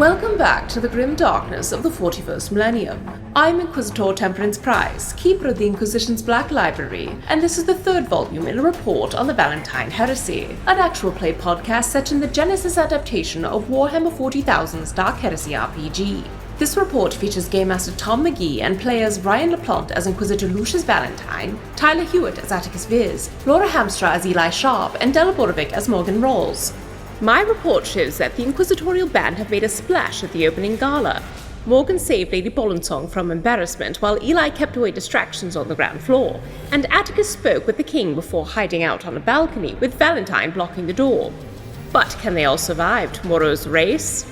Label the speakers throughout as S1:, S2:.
S1: Welcome back to the grim darkness of the 41st millennium. I'm Inquisitor Temperance Price, keeper of the Inquisition's Black Library, and this is the third volume in a report on the Valentyne Heresy, an actual play podcast set in the Genesis adaptation of Warhammer 40,000's Dark Heresy RPG. This report features Game Master Tom McGee and players Ryan LaPlante as Inquisitor Lucius Valentyne, Tyler Hewitt as Attikus Viz, Laura Hamstra as Eli Sharp, and Borovic as Morgan Rawls. My report shows that the Inquisitorial band have made a splash at the opening gala. Morgan saved Lady Bolonsong from embarrassment while Eli kept away distractions on the ground floor, and Attikus spoke with the king before hiding out on a balcony with Valentyne blocking the door. But can they all survive tomorrow's race?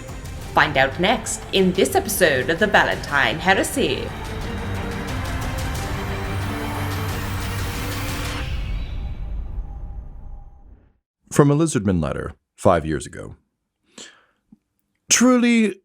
S1: Find out next in this episode of the Valentyne Heresy.
S2: From a Lizardman letter 5 years ago. Truly,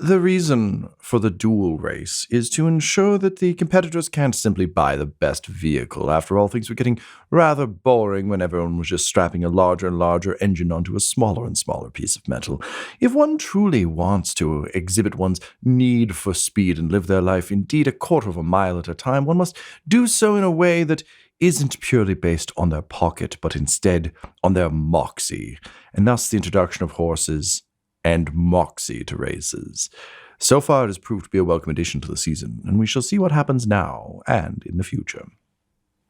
S2: the reason for the duel race is to ensure that the competitors can't simply buy the best vehicle. After all, things were getting rather boring when everyone was just strapping a larger and larger engine onto a smaller and smaller piece of metal. If one truly wants to exhibit one's need for speed and live their life indeed a quarter of a mile at a time, one must do so in a way that isn't purely based on their pocket, but instead on their moxie, and thus the introduction of horses and moxie to races. So far, it has proved to be a welcome addition to the season, and we shall see what happens now and in the future.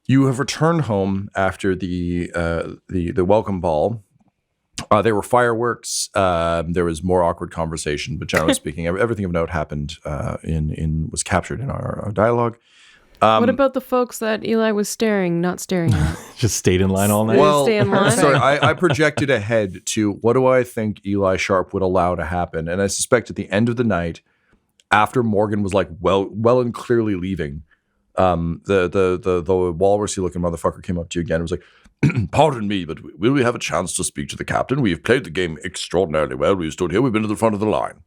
S2: You have returned home after the welcome ball. There were fireworks. There was more awkward conversation, but generally speaking, everything of note happened. Was captured in our dialogue.
S3: What about the folks that Eli was not staring at?
S4: Just stayed in line all night?
S2: Well,
S3: stay in line?
S2: sorry, I projected ahead to what do I think Eli Sharp would allow to happen. And I suspect at the end of the night, after Morgan was like well and clearly leaving, the walrusy looking motherfucker came up to you again and was like, "Pardon me, but will we have a chance to speak to the captain? We have played the game extraordinarily well. We've stood here. We've been to the front of the line."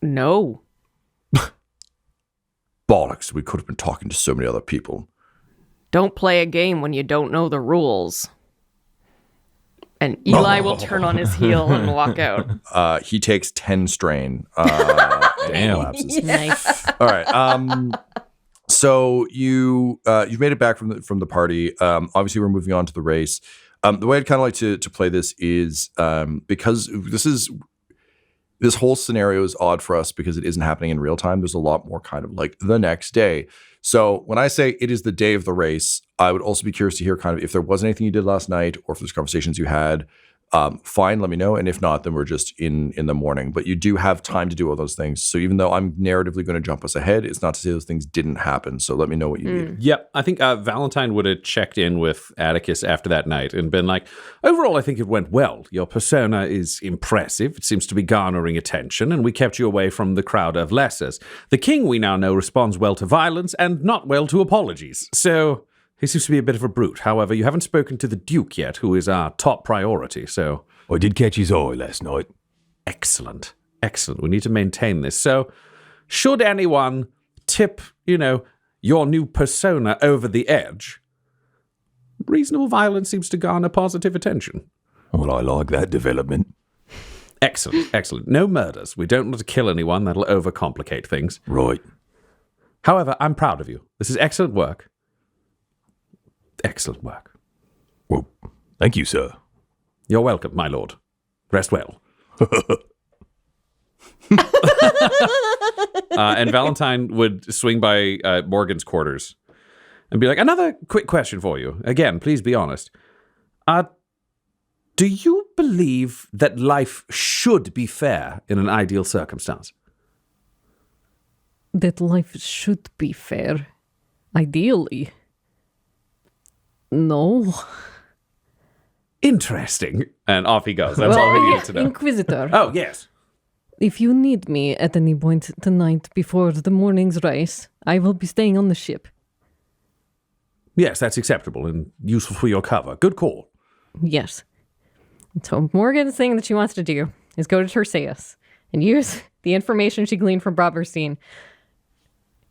S3: No.
S2: Bollocks, we could have been talking to so many other people.
S3: Don't play a game when you don't know the rules. And Eli will turn on his heel and walk out.
S2: He takes 10 strain.
S4: Damn.
S2: Collapses.
S3: Nice.
S2: All right. So you've made it back from the party. Obviously, we're moving on to the race. The way I'd kind of like to play this is because this whole scenario is odd for us because it isn't happening in real time. There's a lot more kind of like the next day. So when I say it is the day of the race, I would also be curious to hear kind of if there was anything you did last night or if there's conversations you had. Fine, let me know. And if not, then we're just in the morning. But you do have time to do all those things. So even though I'm narratively going to jump us ahead, it's not to say those things didn't happen. So let me know what you need.
S4: Yep. I think Valentyne would have checked in with Attikus after that night and been like, overall, I think it went well. Your persona is impressive. It seems to be garnering attention, and we kept you away from the crowd of lessers. The king, we now know, responds well to violence and not well to apologies. So he seems to be a bit of a brute. However, you haven't spoken to the Duke yet, who is our top priority, so...
S5: I did catch his eye last night.
S4: Excellent. Excellent. We need to maintain this. So, should anyone tip, your new persona over the edge, reasonable violence seems to garner positive attention.
S5: Well, I like that development.
S4: Excellent. Excellent. No murders. We don't want to kill anyone. That'll overcomplicate things.
S5: Right.
S4: However, I'm proud of you. This is excellent work. Excellent work.
S5: Well, thank you, sir.
S4: You're welcome, my lord. Rest well. And Valentyne would swing by Morgan's quarters and be like, another quick question for you. Again, please be honest. Do you believe that life should be fair in an ideal circumstance?
S3: That life should be fair. Ideally. No.
S4: Interesting. And off he goes. That's all we needed to know.
S3: Inquisitor.
S4: Oh, yes.
S3: If you need me at any point tonight before the morning's race, I will be staying on the ship.
S4: Yes, that's acceptable and useful for your cover. Good call.
S3: Yes. So Morgan's thing that she wants to do is go to Terseus and use the information she gleaned from Broberstein.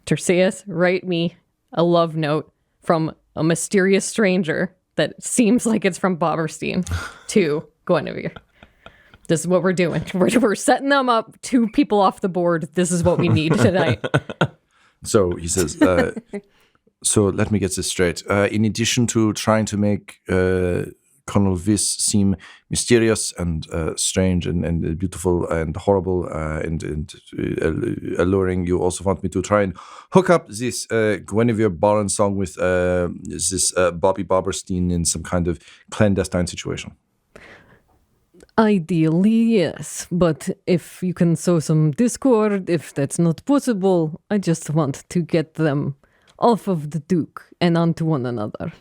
S3: Terseus, write me a love note from a mysterious stranger that seems like it's from Boberstein to Guinevere. This is what we're doing. We're setting them up, 2 people off the board. This is what we need tonight.
S2: So he says, so let me get this straight. In addition to trying to make Colonel Viss seem mysterious and strange and beautiful and horrible and alluring, you also want me to try and hook up this Guinevere Bolonsong with this Bobby Bobberstein in some kind of clandestine situation.
S3: Ideally, yes. But if you can sow some discord, if that's not possible, I just want to get them off of the Duke and onto one another.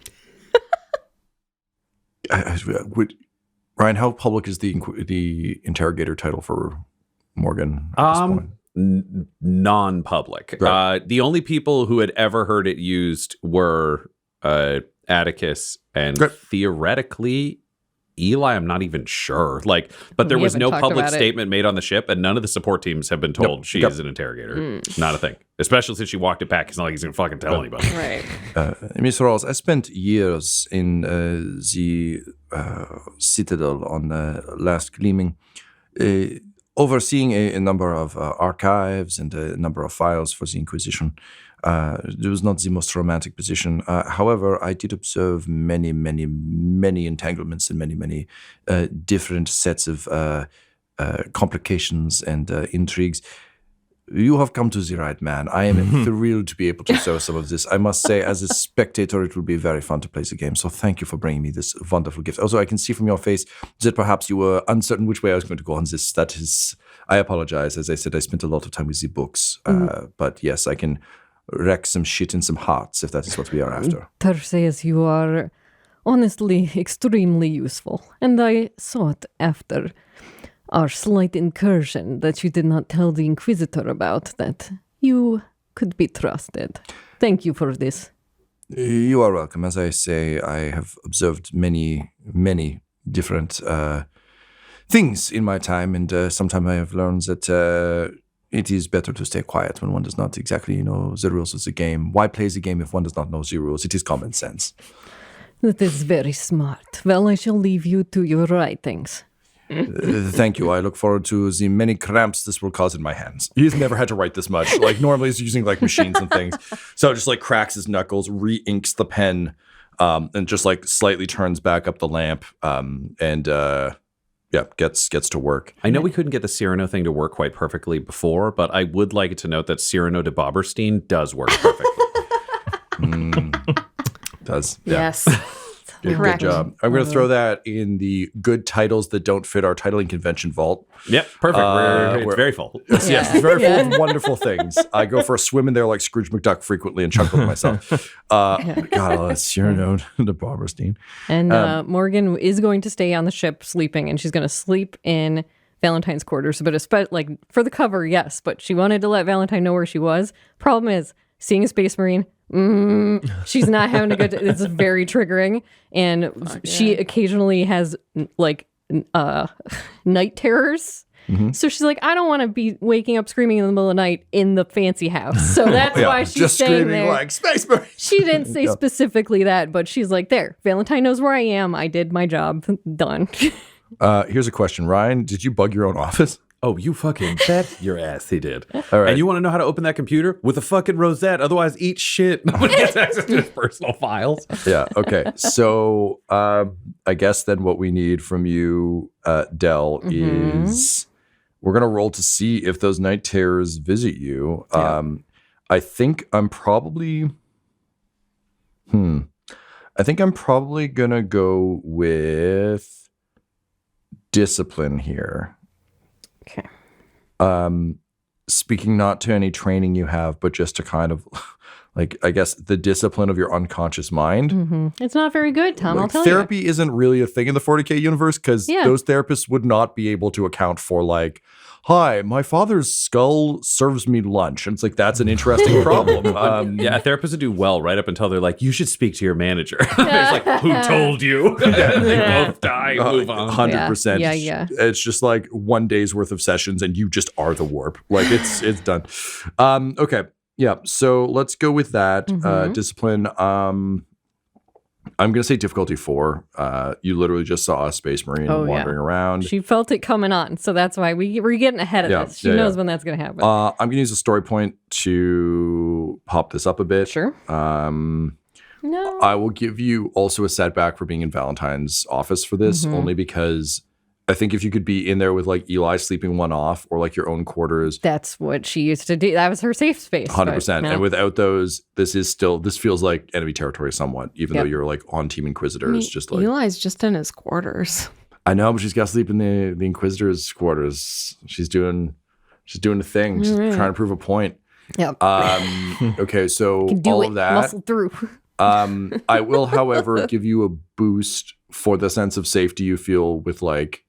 S2: Ryan, how public is the interrogator title for Morgan at this point?
S4: Non-public.
S2: Right.
S4: The only people who had ever heard it used were Attikus and theoretically Eli. I'm not even sure. But there was no public statement made on the ship, and none of the support teams have been told she is an interrogator. Not a thing. Especially since she walked it back. It's not like he's going to fucking tell anybody.
S3: Right.
S2: Mr. Rawls, I spent years in the Citadel on Last Gleaming, overseeing a number of archives and a number of files for the Inquisition. It was not the most romantic position. However, I did observe many, many, many entanglements and many, many different sets of complications and intrigues. You have come to the right man. I am thrilled to be able to show some of this. I must say, as a spectator, it will be very fun to play the game. So thank you for bringing me this wonderful gift. Also, I can see from your face that perhaps you were uncertain which way I was going to go on this. That is, I apologize. As I said, I spent a lot of time with the books. But yes, I can wreck some shit in some hearts if that is what we are after.
S3: Terseus, you are honestly extremely useful. And I sought after our slight incursion that you did not tell the Inquisitor about, that you could be trusted. Thank you for this.
S2: You are welcome. As I say, I have observed many, many different things in my time, and sometimes I have learned that it is better to stay quiet when one does not exactly know the rules of the game. Why play the game if one does not know the rules? It is common sense.
S3: That is very smart. Well, I shall leave you to your writings.
S2: Thank you. I look forward to the many cramps this will cause in my hands. He's never had to write this much. Normally he's using machines and things. So just cracks his knuckles, re-inks the pen, and just slightly turns back up the lamp, and gets to work.
S4: I know we couldn't get the Cyrano thing to work quite perfectly before, but I would like it to note that Cyrano de Bobberstein does work perfectly.
S2: Does. Yeah.
S1: Yes.
S2: Good job. I'm going to throw that in the good titles that don't fit our titling convention vault.
S4: Yep, perfect. It's very full.
S2: Yes, it's very full of wonderful things. I go for a swim in there like Scrooge McDuck frequently and chuckle to myself. God, Cyrano de Bobberstein.
S3: And Morgan is going to stay on the ship sleeping, and she's going to sleep in Valentine's quarters. But for the cover, yes, but she wanted to let Valentyne know where she was. Problem is, seeing a space marine, she's not having a good time. It's very triggering, and she occasionally has night terrors. So she's like, I don't want to be waking up screaming in the middle of the night in the fancy house. So that's why she's
S2: just
S3: staying
S2: screaming
S3: there.
S2: like Space Marine.
S3: She didn't say specifically that, but she's like, there, Valentyne knows where I am. I did my job. Done.
S2: Here's a question, Ryan. Did you bug your own office?
S4: Oh, you fucking bet your ass he did.
S2: All right.
S4: And you want to know how to open that computer? With a fucking rosette. Otherwise, eat shit. Nobody gets access to his personal files.
S2: Yeah, okay. So I guess then what we need from you, Del, is we're going to roll to see if those night terrors visit you. I think I'm probably... I think I'm probably going to go with discipline here.
S3: Okay.
S2: Speaking not to any training you have, but just to kind of, I guess, the discipline of your unconscious mind.
S3: It's not very good, Tom, I'll tell you.
S2: Therapy isn't really a thing in the 40K universe because those therapists would not be able to account for hi, my father's skull serves me lunch. And it's that's an interesting problem.
S4: A therapist would do well right up until they're like, you should speak to your manager. It's who told you? They both die. Move on.
S2: 100%.
S3: Yeah.
S2: It's just 1 day's worth of sessions and you just are the warp. It's done. Okay. Yeah. So let's go with that. Discipline. I'm going to say difficulty 4. You literally just saw a Space Marine wandering around.
S3: She felt it coming on, so that's why we're getting ahead of this. She knows when that's going to happen.
S2: I'm going to use a story point to pop this up a bit.
S3: Sure. No.
S2: I will give you also a setback for being in Valentyne's office for this, only because I think if you could be in there with like Eli sleeping one off or like your own quarters.
S3: That's what she used to do. That was her safe space.
S2: 100%. And without those, this feels like enemy territory somewhat, even though you're like on Team Inquisitors. Just like
S1: Eli's just in his quarters.
S2: I know, but she's got to sleep in the Inquisitors' quarters. She's doing a thing. She's trying to prove a point.
S3: Yep.
S2: Okay, so all of that.
S3: Muscle through.
S2: I will, however, give you a boost for the sense of safety you feel with like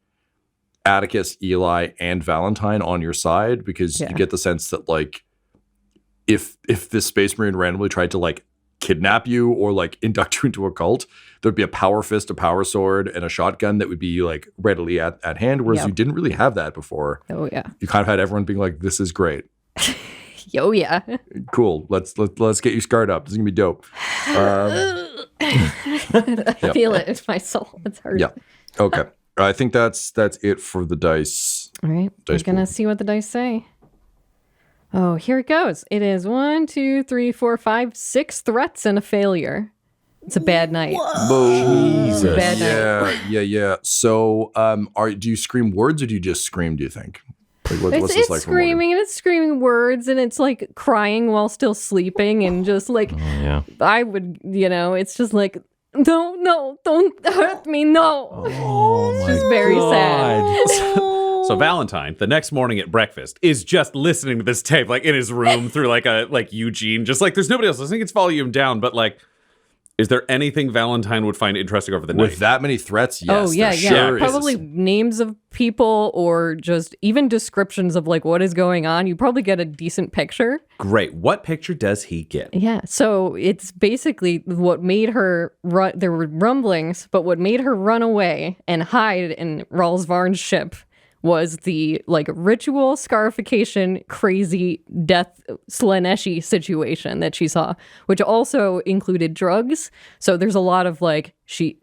S2: Attikus, Eli, and Valentyne on your side, because you get the sense that like if this Space Marine randomly tried to like kidnap you or like induct you into a cult, there'd be a power fist, a power sword, and a shotgun that would be like readily at hand, whereas you didn't really have that before.
S3: Oh yeah.
S2: You kind of had everyone being like, this is great.
S3: Oh yeah.
S2: Cool. Let's get you scarred up. This is gonna be dope.
S3: I feel it in my soul. It's hurt.
S2: Yeah. Okay. I think that's it for the dice.
S3: All right. We're gonna see what the dice say. Oh, here it goes. It is 1, 2, 3, 4, 5, 6 threats and a failure. It's a bad night.
S2: Jesus.
S3: It's a bad night.
S2: Yeah. So, do you scream words or do you just scream? Do you think? Like, what's this like?
S3: It's screaming and it's screaming words and it's like crying while still sleeping and just like I would, it's just like no, don't hurt me, no. It's just very sad.
S4: So Valentyne, the next morning at breakfast, is just listening to this tape, like in his room through like Eugene, just like there's nobody else listening. It's volume down, but like, is there anything Valentyne would find interesting over the night?
S2: With that many threats, yes.
S3: Oh, yeah.
S2: Sure
S3: probably names of people or just even descriptions of like what is going on. You probably get a decent picture.
S4: Great. What picture does he get?
S3: Yeah. So it's basically what made her run. There were rumblings, but what made her run away and hide in Ralsvarn's ship was the like ritual scarification, crazy death Slaneshi situation that she saw, which also included drugs. So there's a lot of like, she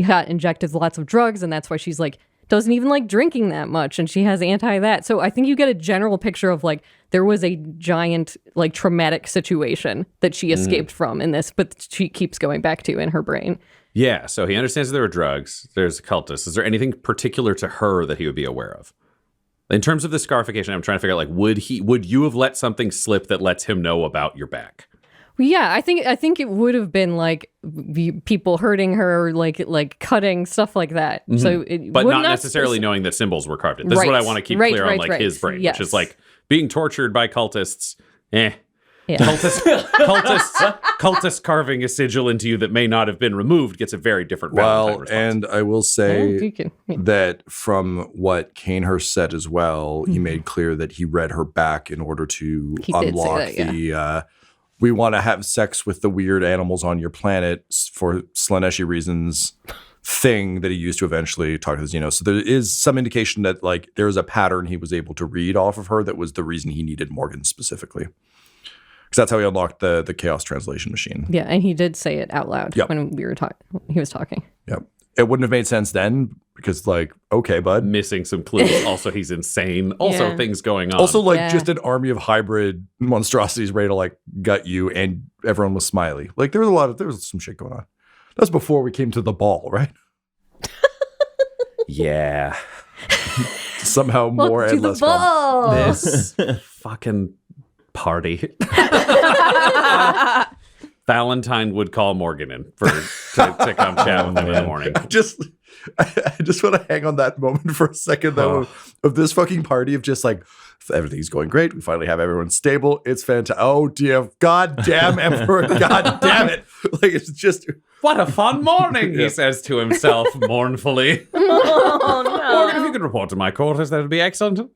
S3: got injected lots of drugs and that's why she's like, doesn't even like drinking that much. And she has that. So I think you get a general picture of like, there was a giant like traumatic situation that she escaped from in this, but she keeps going back to in her brain.
S4: Yeah, so he understands there are drugs. There's cultists. Is there anything particular to her that he would be aware of? In terms of the scarification, I'm trying to figure out, like, would you have let something slip that lets him know about your back?
S3: Well, yeah, I think it would have been like people hurting her, like cutting stuff like that.
S4: Mm-hmm.
S3: So,
S4: but not necessarily knowing that symbols were carved in. This is what I want to keep clear on, like his brain, which is like being tortured by cultists. Yeah. Cultist carving a sigil into you that may not have been removed gets a very different Valentine response.
S2: And I will say that from what Kanehurst said as well, he made clear that he read her back in order to unlock we want to have sex with the weird animals on your planet for Slaneshi reasons thing that he used to eventually talk to the So there is some indication that like there was a pattern he was able to read off of her that was the reason he needed Morgan specifically. Because that's how he unlocked the Chaos Translation Machine.
S3: Yeah, and he did say it out loud when we were talking. He was talking.
S2: Yep. It wouldn't have made sense then because, like, okay, bud.
S4: Missing some clues. Also, he's insane. Also, things going on.
S2: Also, like, just an army of hybrid monstrosities ready to, like, gut you, and everyone was smiley. Like, there was some shit going on. That's before we came to the ball, right?
S4: Yeah.
S2: Somehow more and less
S3: fun.
S4: This fucking party. Valentine would call Morgan in to come chat with him in the morning.
S2: I just want to hang on that moment for a second, though, of this fucking party of just like, everything's going great. We finally have everyone stable. It's fantastic. Oh, dear. God damn, Emperor. God damn it. Like, it's just...
S4: What a fun morning, he says to himself mournfully.
S3: Oh, no.
S4: Morgan, if you could report to my quarters, that would be excellent.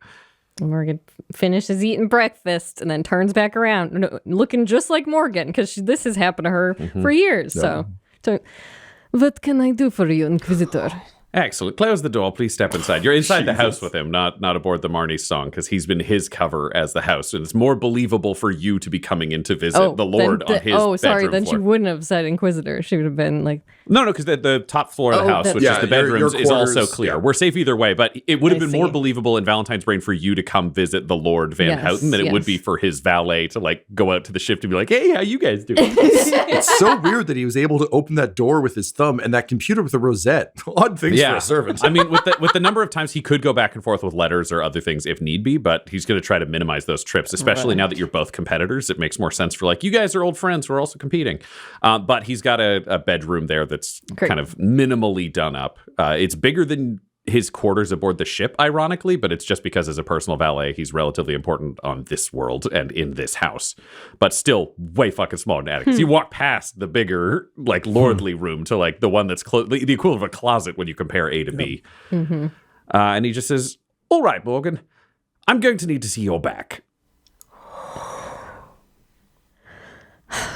S3: Morgan finishes eating breakfast and then turns back around, looking just like Morgan, because this has happened to her for years. So, what can I do for you, Inquisitor?
S4: Excellent. Close the door. Please step inside. You're inside the house with him, not aboard the Marnie's song, because he's been his cover as the house, and it's more believable for you to be coming in to visit the Lord on his bedroom
S3: then
S4: floor.
S3: She wouldn't have said Inquisitor. She would have been like...
S4: No, because the top floor of the house, which is the bedrooms, is also clear. Yeah. We're safe either way, but it would have been more believable in Valentine's brain for you to come visit the Lord Van Houten than it would be for his valet to like go out to the shift and be like, hey, how you guys doing?
S2: It's so weird that he was able to open that door with his thumb and that computer with a rosette. Odd things for a servant.
S4: I mean, with the number of times he could go back and forth with letters or other things if need be, but he's going to try to minimize those trips, especially now that you're both competitors. It makes more sense for like, you guys are old friends. We're also competing. But he's got a bedroom there that's kind of minimally done up. It's bigger than his quarters aboard the ship, ironically, but it's just because as a personal valet, he's relatively important on this world and in this house, but still way fucking smaller than Attikus. You walk past the bigger, like, lordly room to, like, the one that's the equivalent of a closet when you compare A to B. Mm-hmm. And he just says, all right, Morgan, I'm going to need to see your back.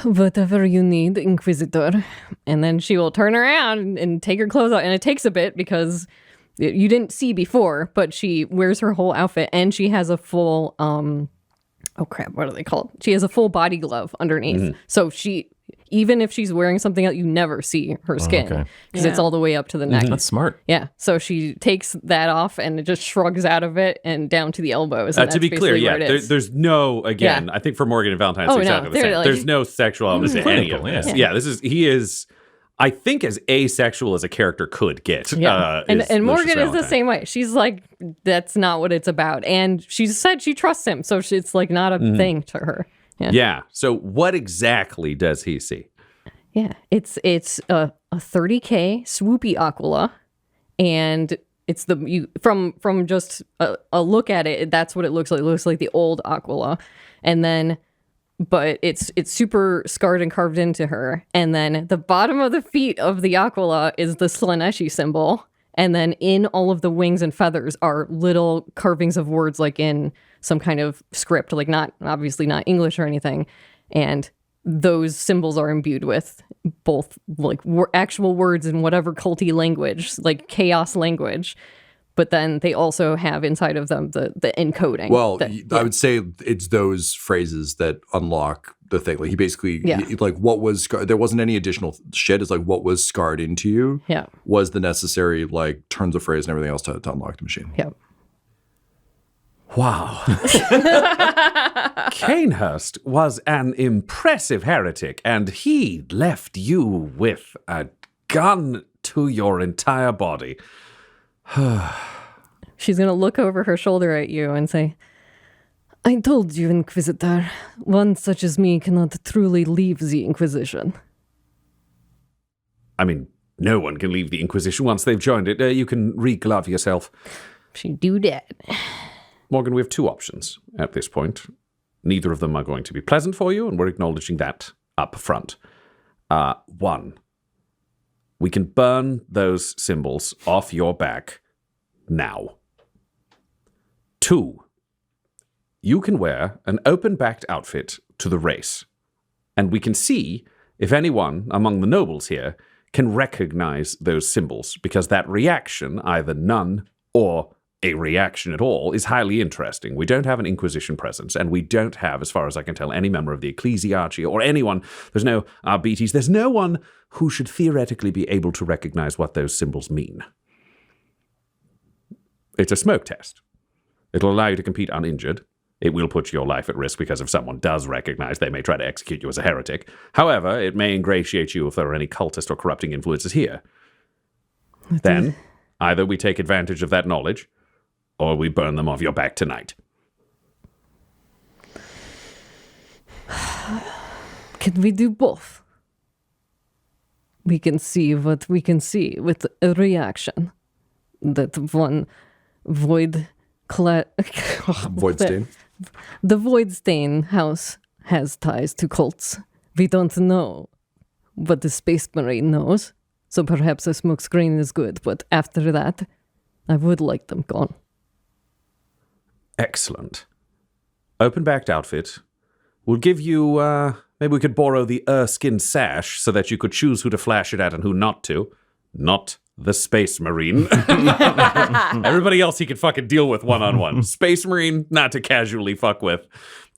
S3: Whatever you need, Inquisitor. And then she will turn around and take her clothes off. And it takes a bit because you didn't see before, but she wears her whole outfit and she has a full, oh crap, what are they called? She has a full body glove underneath. Mm-hmm. So even if she's wearing something else, you never see her skin because it's all the way up to the neck.
S6: That's smart.
S3: Yeah. So she takes that off and it just shrugs out of it and down to the elbows. And
S4: to be clear, there's no, again, I think for Morgan and Valentine's, exactly the same. There's no sexual elements to any of this. Yeah, he is, I think, as asexual as a character could get.
S3: Yeah. And Morgan is the same way. She's like, that's not what it's about. And she said she trusts him. So it's like not a thing to her.
S4: Yeah. So what exactly does he see?
S3: Yeah. It's a 30K swoopy Aquila. And it's from just a look at it, that's what it looks like. It looks like the old Aquila. And then but it's super scarred and carved into her. And then the bottom of the feet of the Aquila is the Slaneshi symbol. And then in all of the wings and feathers are little carvings of words like in some kind of script, like obviously not English or anything. And those symbols are imbued with both like actual words in whatever culty language, like chaos language. But then they also have inside of them the encoding.
S2: Well, I would say it's those phrases that unlock the thing. Like he basically, like what was scarred, there wasn't any additional shit. It's like what was scarred into you was the necessary like turns of phrase and everything else to unlock the machine.
S3: Yeah.
S4: Wow. Canehurst was an impressive heretic, and he left you with a gun to your entire body.
S3: She's going to look over her shoulder at you and say, I told you, Inquisitor, one such as me cannot truly leave the Inquisition.
S4: I mean, no one can leave the Inquisition once they've joined it. You can re-glove yourself.
S3: She do that.
S4: Morgan, we have two options at this point. Neither of them are going to be pleasant for you, and we're acknowledging that up front. One, we can burn those symbols off your back now. Two, you can wear an open-backed outfit to the race, and we can see if anyone among the nobles here can recognize those symbols, because that reaction, either none or a reaction at all, is highly interesting. We don't have an Inquisition presence, and we don't have, as far as I can tell, any member of the Ecclesiarchy or anyone. There's no Arbites. There's no one who should theoretically be able to recognize what those symbols mean. It's a smoke test. It'll allow you to compete uninjured. It will put your life at risk because if someone does recognize, they may try to execute you as a heretic. However, it may ingratiate you if there are any cultist or corrupting influences here. Then, either we take advantage of that knowledge, or we burn them off your back tonight.
S3: Can we do both? We can see what we can see with a reaction. That one void
S2: stain.
S3: The Voidstain house has ties to cults. We don't know, but the Space Marine knows. So perhaps a smoke screen is good, but after that, I would like them gone.
S4: Excellent. Open-backed outfit. We'll give you, maybe we could borrow the Erskine sash so that you could choose who to flash it at and who not to. Not the Space Marine. Everybody else he could fucking deal with one-on-one. Space Marine, not to casually fuck with.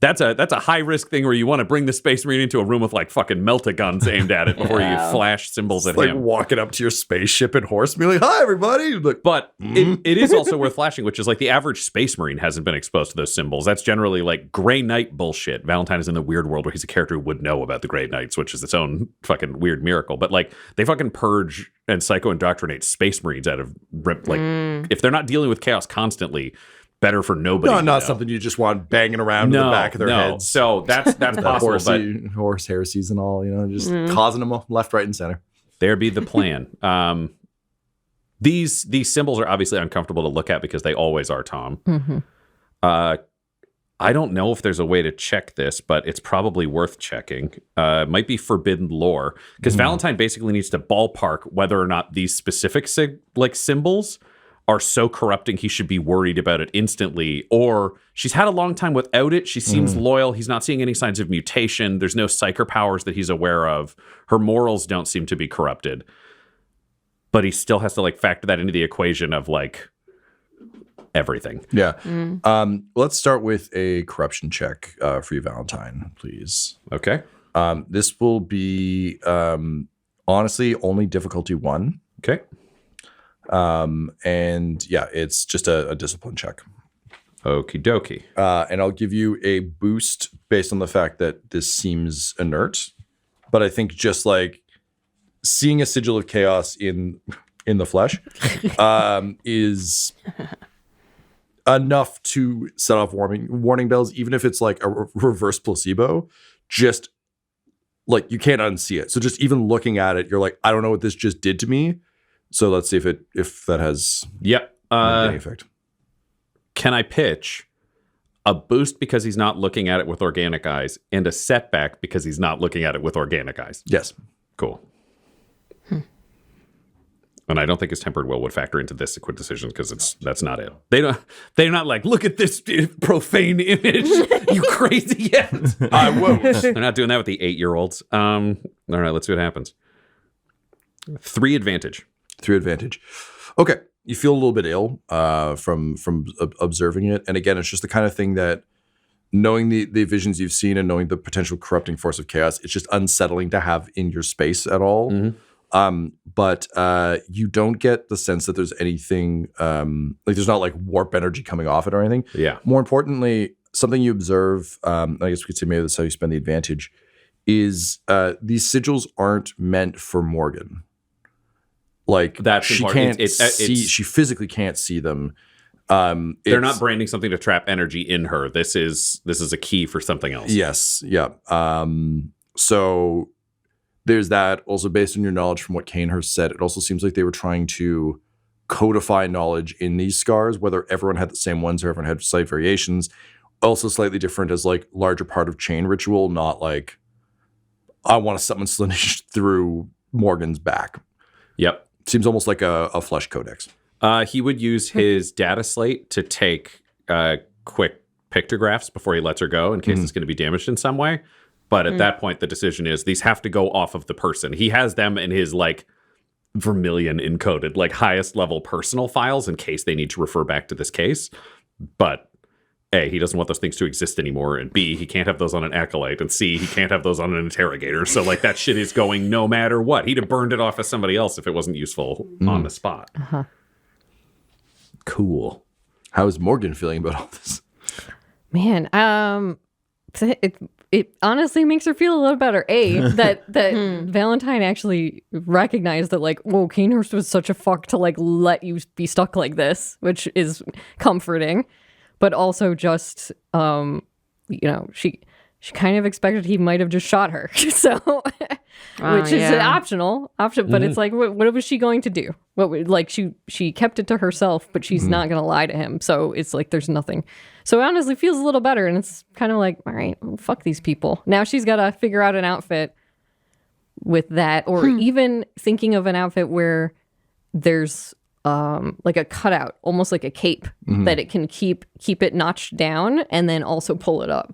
S4: That's a high-risk thing where you want to bring the Space Marine into a room with like fucking melta-guns aimed at it before you flash symbols at
S2: like
S4: him.
S2: walking up to your spaceship and horse, be like, "Hi, everybody!" Like,
S4: But it is also worth flashing, which is like the average Space Marine hasn't been exposed to those symbols. That's generally like Grey Knight bullshit. Valentine is in the weird world where he's a character who would know about the Grey Knights, which is its own fucking weird miracle. But like they fucking purge and psycho-indoctrinate Space Marines out of if they're not dealing with chaos constantly. Better for nobody.
S2: No, not something you just want banging around in the back of their heads.
S4: So that's possible.
S2: Horse heresies and all, just causing them left, right, and center.
S4: There be the plan. These symbols are obviously uncomfortable to look at because they always are, Tom.
S3: Mm-hmm.
S4: I don't know if there's a way to check this, but it's probably worth checking. It might be forbidden lore because Valentyne basically needs to ballpark whether or not these specific symbols are so corrupting he should be worried about it instantly, or she's had a long time without it. She seems loyal. He's not seeing any signs of mutation. There's no psyker powers that he's aware of. Her morals don't seem to be corrupted. But he still has to like factor that into the equation of like everything.
S2: Yeah. Let's start with a corruption check for you, Valentyne, please.
S4: Okay.
S2: This will be honestly only difficulty 1.
S4: Okay.
S2: And yeah, it's just a discipline check.
S4: Okie dokie.
S2: And I'll give you a boost based on the fact that this seems inert. But I think just like seeing a sigil of chaos in the flesh is enough to set off warning bells, even if it's like a reverse placebo. Just like you can't unsee it. So just even looking at it, you're like, I don't know what this just did to me. So let's see if that has any effect.
S4: Can I pitch a boost because he's not looking at it with organic eyes and a setback because he's not looking at it with organic eyes?
S2: Yes.
S4: Cool. And I don't think his tempered will would factor into this decision because that's not it. They're not like, look at this profane image, you crazy yet.
S2: I won't.
S4: They're not doing that with the 8-year-olds. All right, let's see what happens. 3 advantage.
S2: 3 advantage. Okay. You feel a little bit ill from observing it. And again, it's just the kind of thing that knowing the visions you've seen and knowing the potential corrupting force of chaos, it's just unsettling to have in your space at all. But you don't get the sense that there's anything, like there's not like warp energy coming off it or anything.
S4: Yeah.
S2: More importantly, something you observe, I guess we could say maybe that's how you spend the advantage, is these sigils aren't meant for Morgan. Like
S4: that's
S2: she
S4: important.
S2: can't see. She physically can't see them.
S4: They're not branding something to trap energy in her. This is a key for something else.
S2: Yes. Yeah. So there's that. Also, based on your knowledge from what Kanehurst said, it also seems like they were trying to codify knowledge in these scars, whether everyone had the same ones or everyone had slight variations. Also slightly different as like larger part of chain ritual, not like I want to summon Slaanesh through Morgan's back.
S4: Yep.
S2: Seems almost like a flesh codex.
S4: He would use his data slate to take quick pictographs before he lets her go in case it's going to be damaged in some way. But at that point, the decision is these have to go off of the person. He has them in his like vermilion encoded, like highest level personal files in case they need to refer back to this case. But A, he doesn't want those things to exist anymore. And B, he can't have those on an acolyte. And C, he can't have those on an interrogator. So like that shit is going no matter what. He'd have burned it off as somebody else if it wasn't useful on the spot. Cool.
S2: How is Morgan feeling about all this?
S3: Man, it honestly makes her feel a little better. That Valentyne actually recognized that like, whoa, Kanehurst was such a fuck to like let you be stuck like this, which is comforting. But also just, she kind of expected he might have just shot her. So, which is an option, but it's like, what was she going to do? She kept it to herself, but she's not going to lie to him. So it's like, there's nothing. So it honestly feels a little better. And it's kind of like, all right, well, fuck these people. Now she's got to figure out an outfit with that, or even thinking of an outfit where there's like a cutout, almost like a cape, that it can keep it notched down and then also pull it up.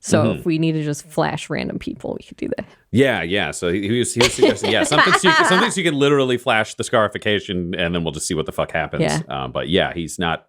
S3: So if we need to just flash random people, we could do that.
S4: Yeah. So he was suggesting, something so you can literally flash the scarification, and then we'll just see what the fuck happens.
S3: Yeah.
S4: But yeah, he's not.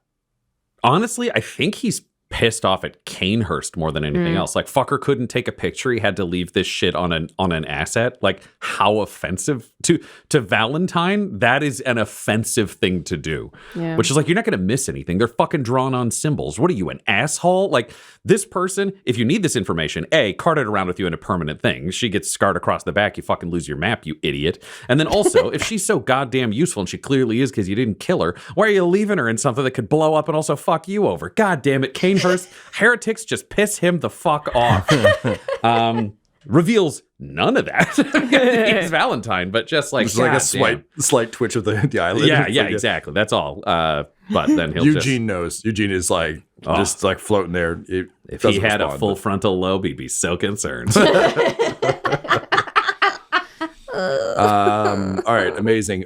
S4: Honestly, I think he's pissed off at Canehurst more than anything else. Like, fucker couldn't take a picture. He had to leave this shit on an asset. Like, how offensive to Valentyne. That is an offensive thing to do.
S3: Yeah.
S4: Which is like, you're not going to miss anything. They're fucking drawn on symbols. What are you, an asshole? Like, this person, if you need this information, cart it around with you in a permanent thing. She gets scarred across the back, you fucking lose your map, you idiot. And then also, if she's so goddamn useful, and she clearly is because you didn't kill her, why are you leaving her in something that could blow up and also fuck you over? God damn it, Canehurst. Heretics just piss him the fuck off. Reveals none of that. It's Valentyne, but just like,
S2: It's like a slight twitch of the eyelid.
S4: Yeah, exactly. That's all. But then he'll
S2: Eugene knows. Eugene is like just like floating there.
S4: If he had a full frontal lobe, he'd be so concerned.
S2: All right, amazing.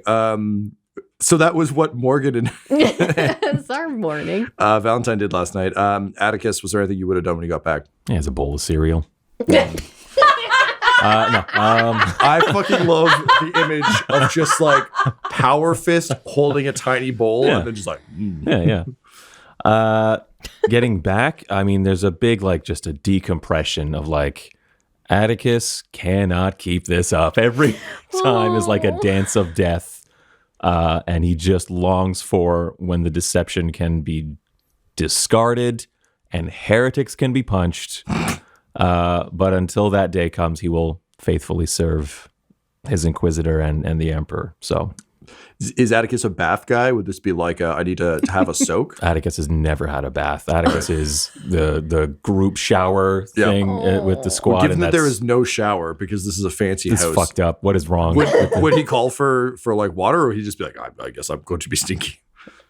S2: So that was what Morgan and
S3: It's our morning.
S2: Valentyne did last night. Attikus, was there anything you would have done when you got back?
S5: He has a bowl of cereal.
S2: I fucking love the image of just like power fist holding a tiny bowl and then just like
S5: Getting back, I mean, there's a big like just a decompression of like Attikus cannot keep this up. Every time is like a dance of death. And he just longs for when the deception can be discarded and heretics can be punched. But until that day comes, he will faithfully serve his Inquisitor and the Emperor. So,
S2: is Attikus a bath guy? Would this be like I need to have a soak?
S5: Attikus has never had a bath. Attikus is the group shower thing with the squad.
S2: Well, given that there is no shower because this is a fancy
S5: it's
S2: house.
S5: Fucked up. What is wrong?
S2: Would he call for like water, or would he just be like, I guess I'm going to be stinky?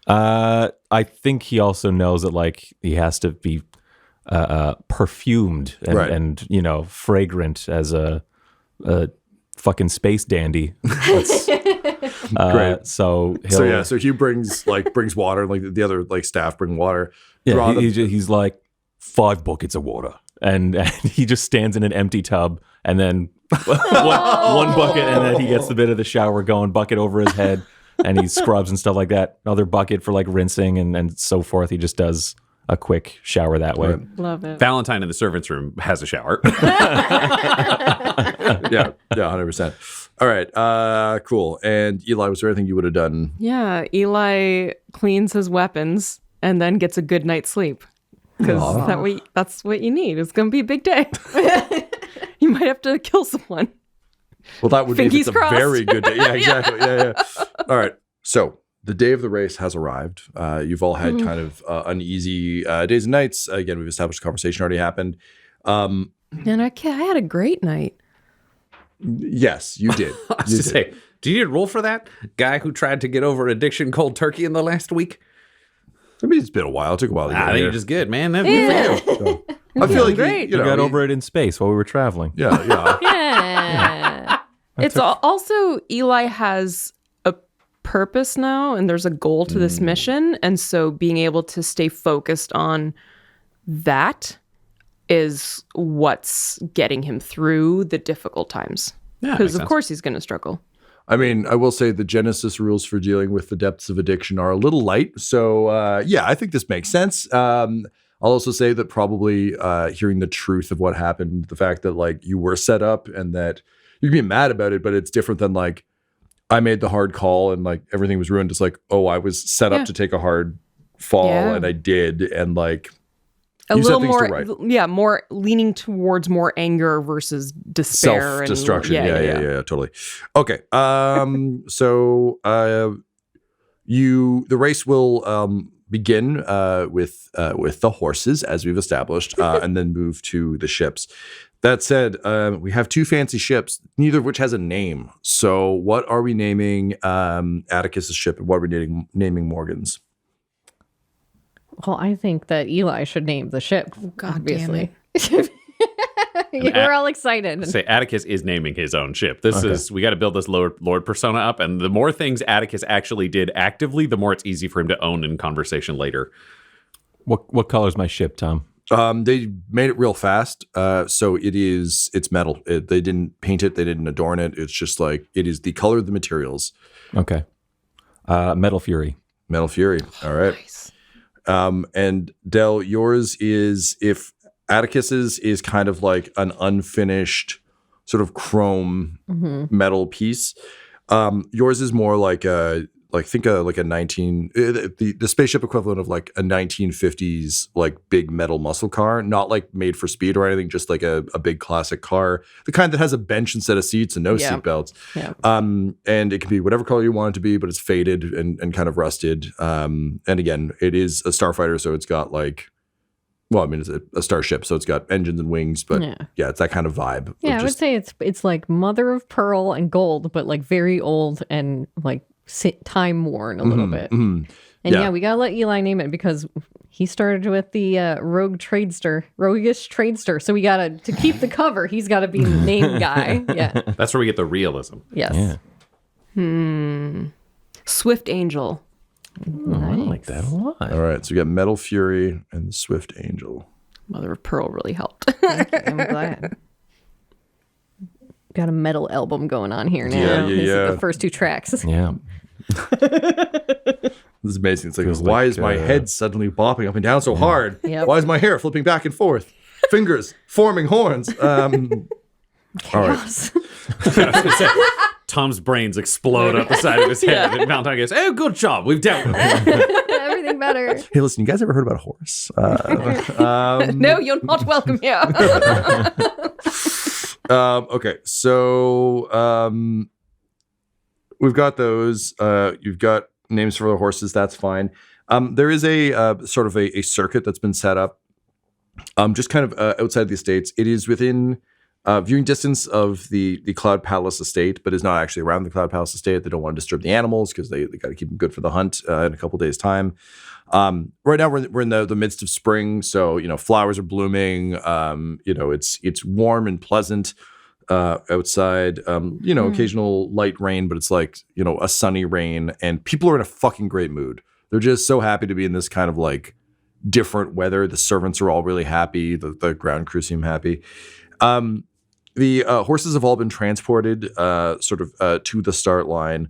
S5: I think he also knows that like he has to be perfumed and you know fragrant as a fucking space dandy.
S2: Great.
S5: So
S2: Hugh brings water, and like the other like staff bring water.
S5: Yeah, he's like 5 buckets of water, and he just stands in an empty tub, and then one bucket, and then he gets the bit of the shower going, bucket over his head, and he scrubs and stuff like that. Another bucket for like rinsing and so forth. He just does a quick shower that way.
S3: Love it.
S4: Valentyne in the servants' room has a shower.
S2: yeah, 100%. All right, cool. And Eli, was there anything you would have done?
S1: Yeah, Eli cleans his weapons and then gets a good night's sleep. Because that's what you need. It's going to be a big day. You might have to kill someone.
S2: Well, that would be
S1: Fingers
S2: a
S1: crossed.
S2: very good day. Yeah, exactly. Yeah. All right. So the day of the race has arrived. You've all had kind of uneasy days and nights. Again, we've established the conversation already happened.
S1: And I had a great night.
S2: Yes, you did.
S4: I was to say, do you need a roll for that? Guy who tried to get over addiction cold turkey in the last week?
S2: I mean, it's been a while. It took a while to get
S4: I think
S2: here.
S4: you're just good, man. That's good for you.
S2: I feel like
S1: great.
S2: you know,
S5: got over it in space while we were traveling.
S2: Yeah.
S3: Yeah.
S1: It's also Eli has a purpose now, and there's a goal to this mission, and so being able to stay focused on that is what's getting him through the difficult times.
S4: Yeah,
S1: Because
S4: makes
S1: of
S4: sense.
S1: course he's going to struggle.
S2: I mean, I will say the Genesis rules for dealing with the depths of addiction are a little light. So, I think this makes sense. I'll also say that probably hearing the truth of what happened, the fact that like you were set up and that you can be mad about it, but it's different than like I made the hard call and like everything was ruined. It's like, oh, I was set up to take a hard fall and I did. And like,
S1: A
S2: you
S1: little
S2: said things
S1: more,
S2: to right.
S1: more leaning towards more anger versus despair.
S2: Self-destruction.
S1: And,
S2: Yeah, totally. Okay. So the race will begin with the horses, as we've established, and then move to the ships. That said, we have 2 fancy ships, neither of which has a name. So what are we naming Attikus' ship, and what are we naming Morgan's?
S3: Well, I think that Eli should name the ship.
S1: God
S3: obviously. We're all excited.
S4: Say Attikus is naming his own ship. This is we got to build this Lord persona up, and the more things Attikus actually did actively, the more it's easy for him to own in conversation later.
S5: What color's my ship, Tom?
S2: They made it real fast, so it's metal. They didn't paint it, they didn't adorn it. It's just like it is the color of the materials.
S5: Okay. Metal Fury.
S2: Metal Fury. All right.
S1: Nice.
S2: And Del, yours is if Attikus's is kind of like an unfinished sort of chrome metal piece. Yours is more like a 19 the spaceship equivalent of like a 1950s like big metal muscle car, not like made for speed or anything, just like a big classic car, the kind that has a bench instead of seats and no seat belts.
S3: Yeah.
S2: And it can be whatever color you want it to be, but it's faded and kind of rusted. And again, it is a starfighter, so it's got like, well, I mean, it's a starship, so it's got engines and wings, but yeah, it's that kind of vibe.
S3: Yeah, I would say it's like mother of pearl and gold, but like very old and like time worn a little bit. And yeah, we gotta let Eli name it because he started with the roguish tradester. So we gotta, to keep the cover, he's gotta be the name guy. Yeah,
S4: that's where we get the realism.
S3: Yes.
S5: Yeah.
S1: Swift Angel.
S5: I like that a lot.
S2: All right, so we got Metal Fury and Swift Angel.
S1: Mother of Pearl really helped.
S3: I'm glad. Got a metal album going on here now.
S2: Yeah.
S3: This is the first two tracks.
S5: Yeah.
S2: This is amazing. It's like, why is my head suddenly bopping up and down so hard?
S3: Yep.
S2: Why is my hair flipping back and forth? Fingers forming horns. All right.
S4: Tom's brains explode up the side of his head, and Valentyne goes, "Oh, good job, we've dealt with it."
S3: Everything better.
S2: Hey, listen, you guys ever heard about a horse?
S1: No, you're not welcome here.
S2: Okay, so we've got those. You've got names for the horses. That's fine. There is a sort of a circuit that's been set up, just kind of outside the estates. It is within viewing distance of the Cloud Palace estate, but is not actually around the Cloud Palace estate. They don't want to disturb the animals because they got to keep them good for the hunt in a couple days' time. Right now we're in the midst of spring, so flowers are blooming. It's warm and pleasant outside. Occasional light rain, but it's like a sunny rain, and people are in a fucking great mood. They're just so happy to be in this kind of like different weather. The servants are all really happy. The ground crew seem happy. The horses have all been transported to the start line,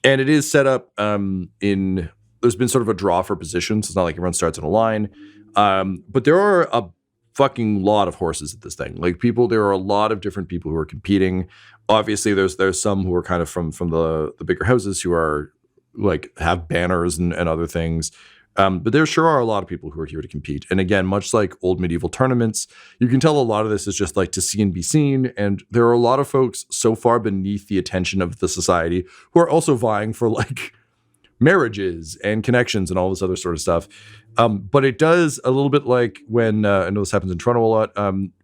S2: and it is set up there's been sort of a draw for positions. It's not like everyone starts in a line, but there are a fucking lot of horses at this thing. Like there are a lot of different people who are competing. Obviously, there's some who are kind of from the bigger houses who are like have banners and other things. But there sure are a lot of people who are here to compete. And again, much like old medieval tournaments, you can tell a lot of this is just like to see and be seen. And there are a lot of folks so far beneath the attention of the society who are also vying for like marriages and connections and all this other sort of stuff. But it does a little bit like when, I know this happens in Toronto a lot,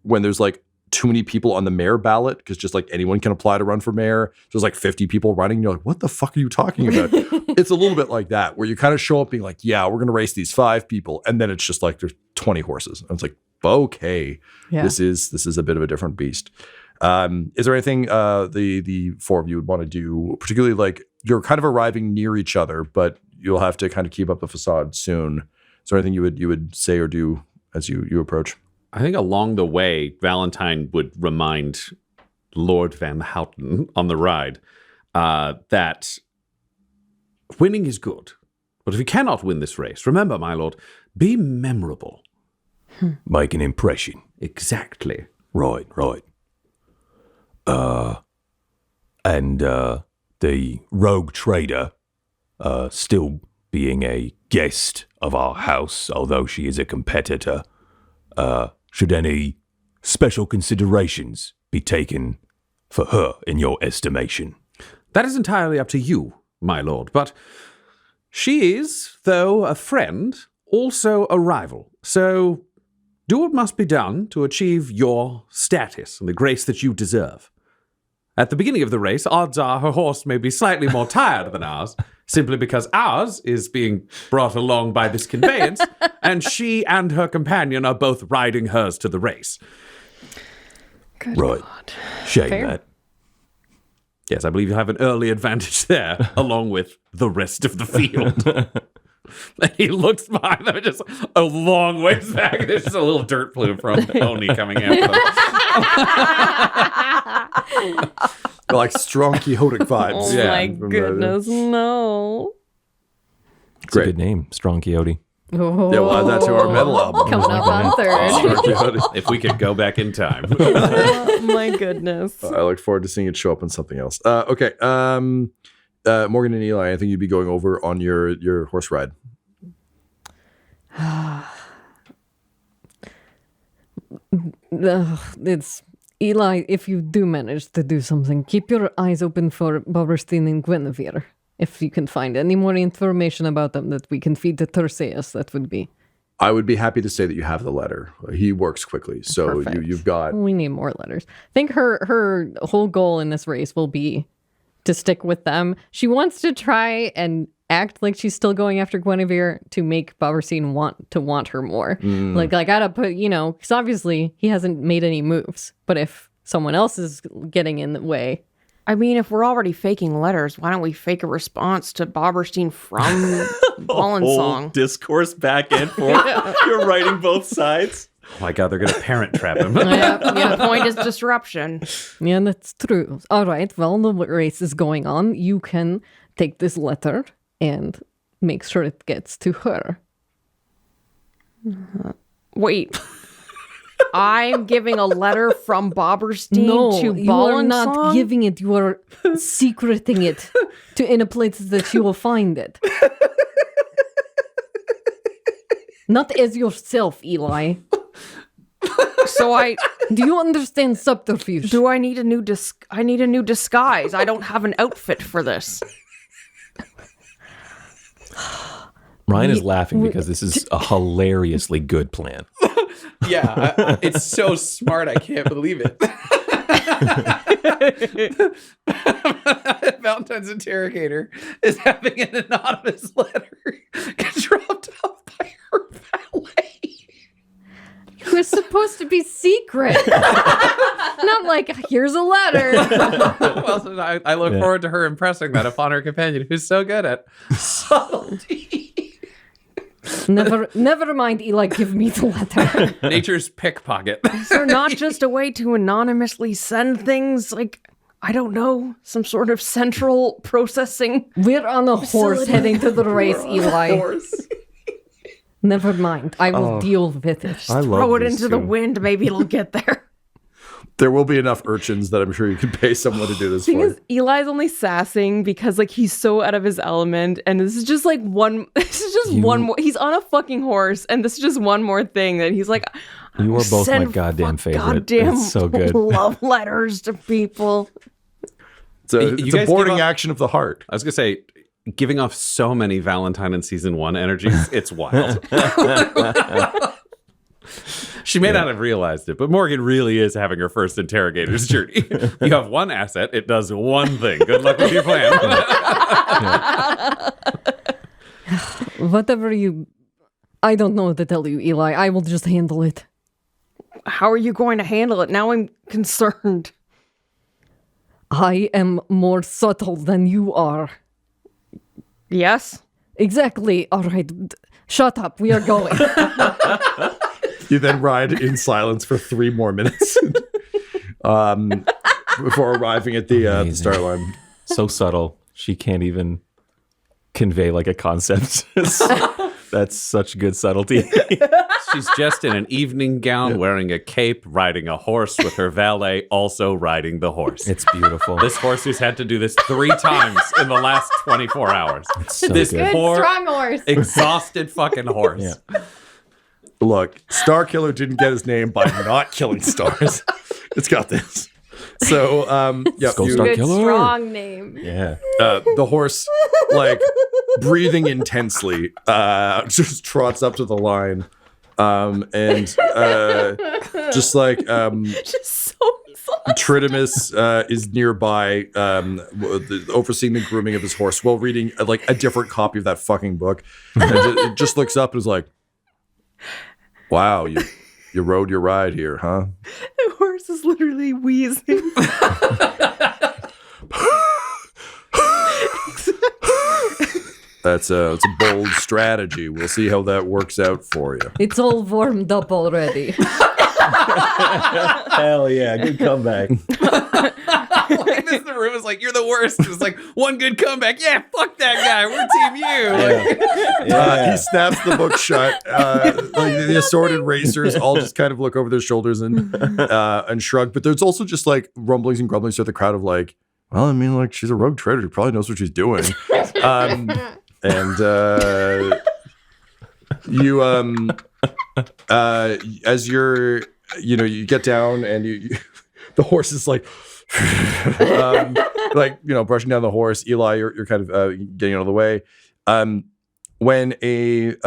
S2: when there's like too many people on the mayor ballot, because just like anyone can apply to run for mayor. There's like 50 people running. You're like, what the fuck are you talking about? It's a little bit like that, where you kind of show up being like, yeah, we're going to race these 5 people. And then it's just like, there's 20 horses. And it's like, okay, this is a bit of a different beast. Is there anything the 4 of you would want to do, particularly like you're kind of arriving near each other, but you'll have to kind of keep up the facade soon. Is there anything you would say or do as you approach?
S4: I think along the way, Valentyne would remind Lord Van Houten on the ride that winning is good. But if you cannot win this race, remember, my lord, be memorable.
S5: Make an impression.
S4: Exactly.
S5: Right. And the rogue trader, still being a guest of our house, although she is a competitor, should any special considerations be taken for her in your estimation?
S4: That is entirely up to you, my lord. But she is, though a friend, also a rival. So do what must be done to achieve your status and the grace that you deserve. At the beginning of the race, odds are her horse may be slightly more tired than ours, simply because ours is being brought along by this conveyance, and she and her companion are both riding hers to the race.
S1: Good
S5: right.
S1: God.
S5: Shame
S3: Fair.
S5: that.
S4: Yes, I believe you have an early advantage there, along with the rest of the field. And he looks behind them, just a long ways back. There's just a little dirt plume from Oni coming after them.
S2: Like strong Quixotic vibes.
S1: Oh
S4: Yeah.
S1: my goodness, no.
S5: It's a good name, Strong Quixote.
S3: Oh.
S2: Yeah, we'll add that to our metal album.
S3: Coming up on third.
S2: Strong Quixote.
S4: If we could go back in time.
S1: Oh my goodness.
S2: I look forward to seeing it show up in something else. Okay. Morgan and Eli, I think you'd be going over on your horse ride.
S3: It's Eli. If you do manage to do something, keep your eyes open for Boberstein and Guinevere. If you can find any more information about them that we can feed to Terseus, that would be.
S2: I would be happy to say that you have the letter. He works quickly, so
S3: Perfect.
S2: you've got.
S3: We need more letters. I think her whole goal in this race will be to stick with them. She wants to try and act like she's still going after Guinevere to make Boberstein want her more. Like I gotta put, because obviously he hasn't made any moves. But if someone else is getting in the way,
S1: I mean, if we're already faking letters, why don't we fake a response to Boberstein from Bolonsong?
S5: Discourse back and forth. You're writing both sides.
S4: Oh my God, they're going to parent trap him.
S1: Yeah, the point is disruption.
S3: yeah, that's true. All right, well, the race is going on. You can take this letter and make sure it gets to her.
S1: Wait. I'm giving a letter from Boberstein to Bolonsong?
S3: You are not giving it. You are secreting it in a place that you will find it. Not as yourself, Eli.
S1: So
S3: Do you understand subterfuge?
S1: I need a new disguise. I don't have an outfit for this.
S5: Ryan is laughing because this is a hilariously good plan.
S6: Yeah, it's so smart. I can't believe it. Valentine's interrogator is having an anonymous letter get dropped off by her valet.
S3: It was supposed to be secret. Not like, here's a letter.
S6: Well, so I look forward to her impressing that upon her companion, who's so good at subtlety.
S3: Never mind, Eli, give me the letter.
S6: Nature's pickpocket.
S1: Is there not just a way to anonymously send things like, I don't know, some sort of central processing?
S3: We're on a horse heading to the race, Eli. Never mind. I will deal with it.
S2: I love
S1: Throw it
S2: these
S1: into the
S2: two.
S1: wind. Maybe it'll get there.
S2: There will be enough urchins that I'm sure you can pay someone to do this
S1: Thing
S2: for.
S1: is, Eli's only sassing because like he's so out of his element, and this is just like one. This is just one more. He's on a fucking horse, and this is just one more thing that he's like.
S5: You are both my
S1: send
S5: goddamn favorite.
S1: Goddamn
S5: It's so good.
S1: love letters to people.
S2: It's a,
S4: You
S2: it's a
S4: guys
S2: boarding
S4: give up-
S2: action of the heart.
S4: I was going to say, giving off so many Valentyne in season 1 energies, it's wild. She may not have realized it, but Morgan really is having her first interrogator's journey. You have one asset, it does one thing. Good luck with your plan.
S3: Whatever you... I don't know what to tell you, Eli. I will just handle it.
S1: How are you going to handle it? Now I'm concerned.
S3: I am more subtle than you are.
S1: Yes?
S3: Exactly. All right. Shut up. We are going.
S2: You then ride in silence for 3 more minutes before arriving at the start line.
S5: So subtle. She can't even convey like a concept. That's such good subtlety.
S4: She's just in an evening gown, wearing a cape, riding a horse with her valet, also riding the horse.
S5: It's beautiful.
S4: This horse who's had to do this 3 times in the last 24 hours.
S5: so
S4: This
S5: good.
S4: poor,
S3: Strong horse.
S4: exhausted fucking horse.
S5: Yeah.
S2: Look, Star Killer didn't get his name by not killing stars. It's got this. So, yeah,
S5: Go
S2: you-
S5: Star
S3: Good,
S5: Killer.
S3: strong name.
S5: Yeah.
S2: the horse, like, breathing intensely, just trots up to the line. And just like
S1: Just so exhausted.
S2: Tridimus is nearby, overseeing the grooming of his horse while reading like a different copy of that fucking book. And it just looks up and is like, "Wow, you rode your ride here, huh?"
S1: The horse is literally wheezing.
S2: That's a bold strategy. We'll see how that works out for you.
S3: It's all warmed up already.
S5: Hell yeah, good comeback.
S6: Like this, the room is like, you're the worst. It's like one good comeback. Yeah, fuck that guy. We're team you. Like,
S2: He snaps the book shut. Like the assorted racers all just kind of look over their shoulders and shrug. But there's also just like rumblings and grumblings through the crowd of like, well, I mean, like she's a rogue trader. She probably knows what she's doing. You as you're, you get down and you the horse is like, brushing down the horse. Eli, you're kind of getting out of the way. When you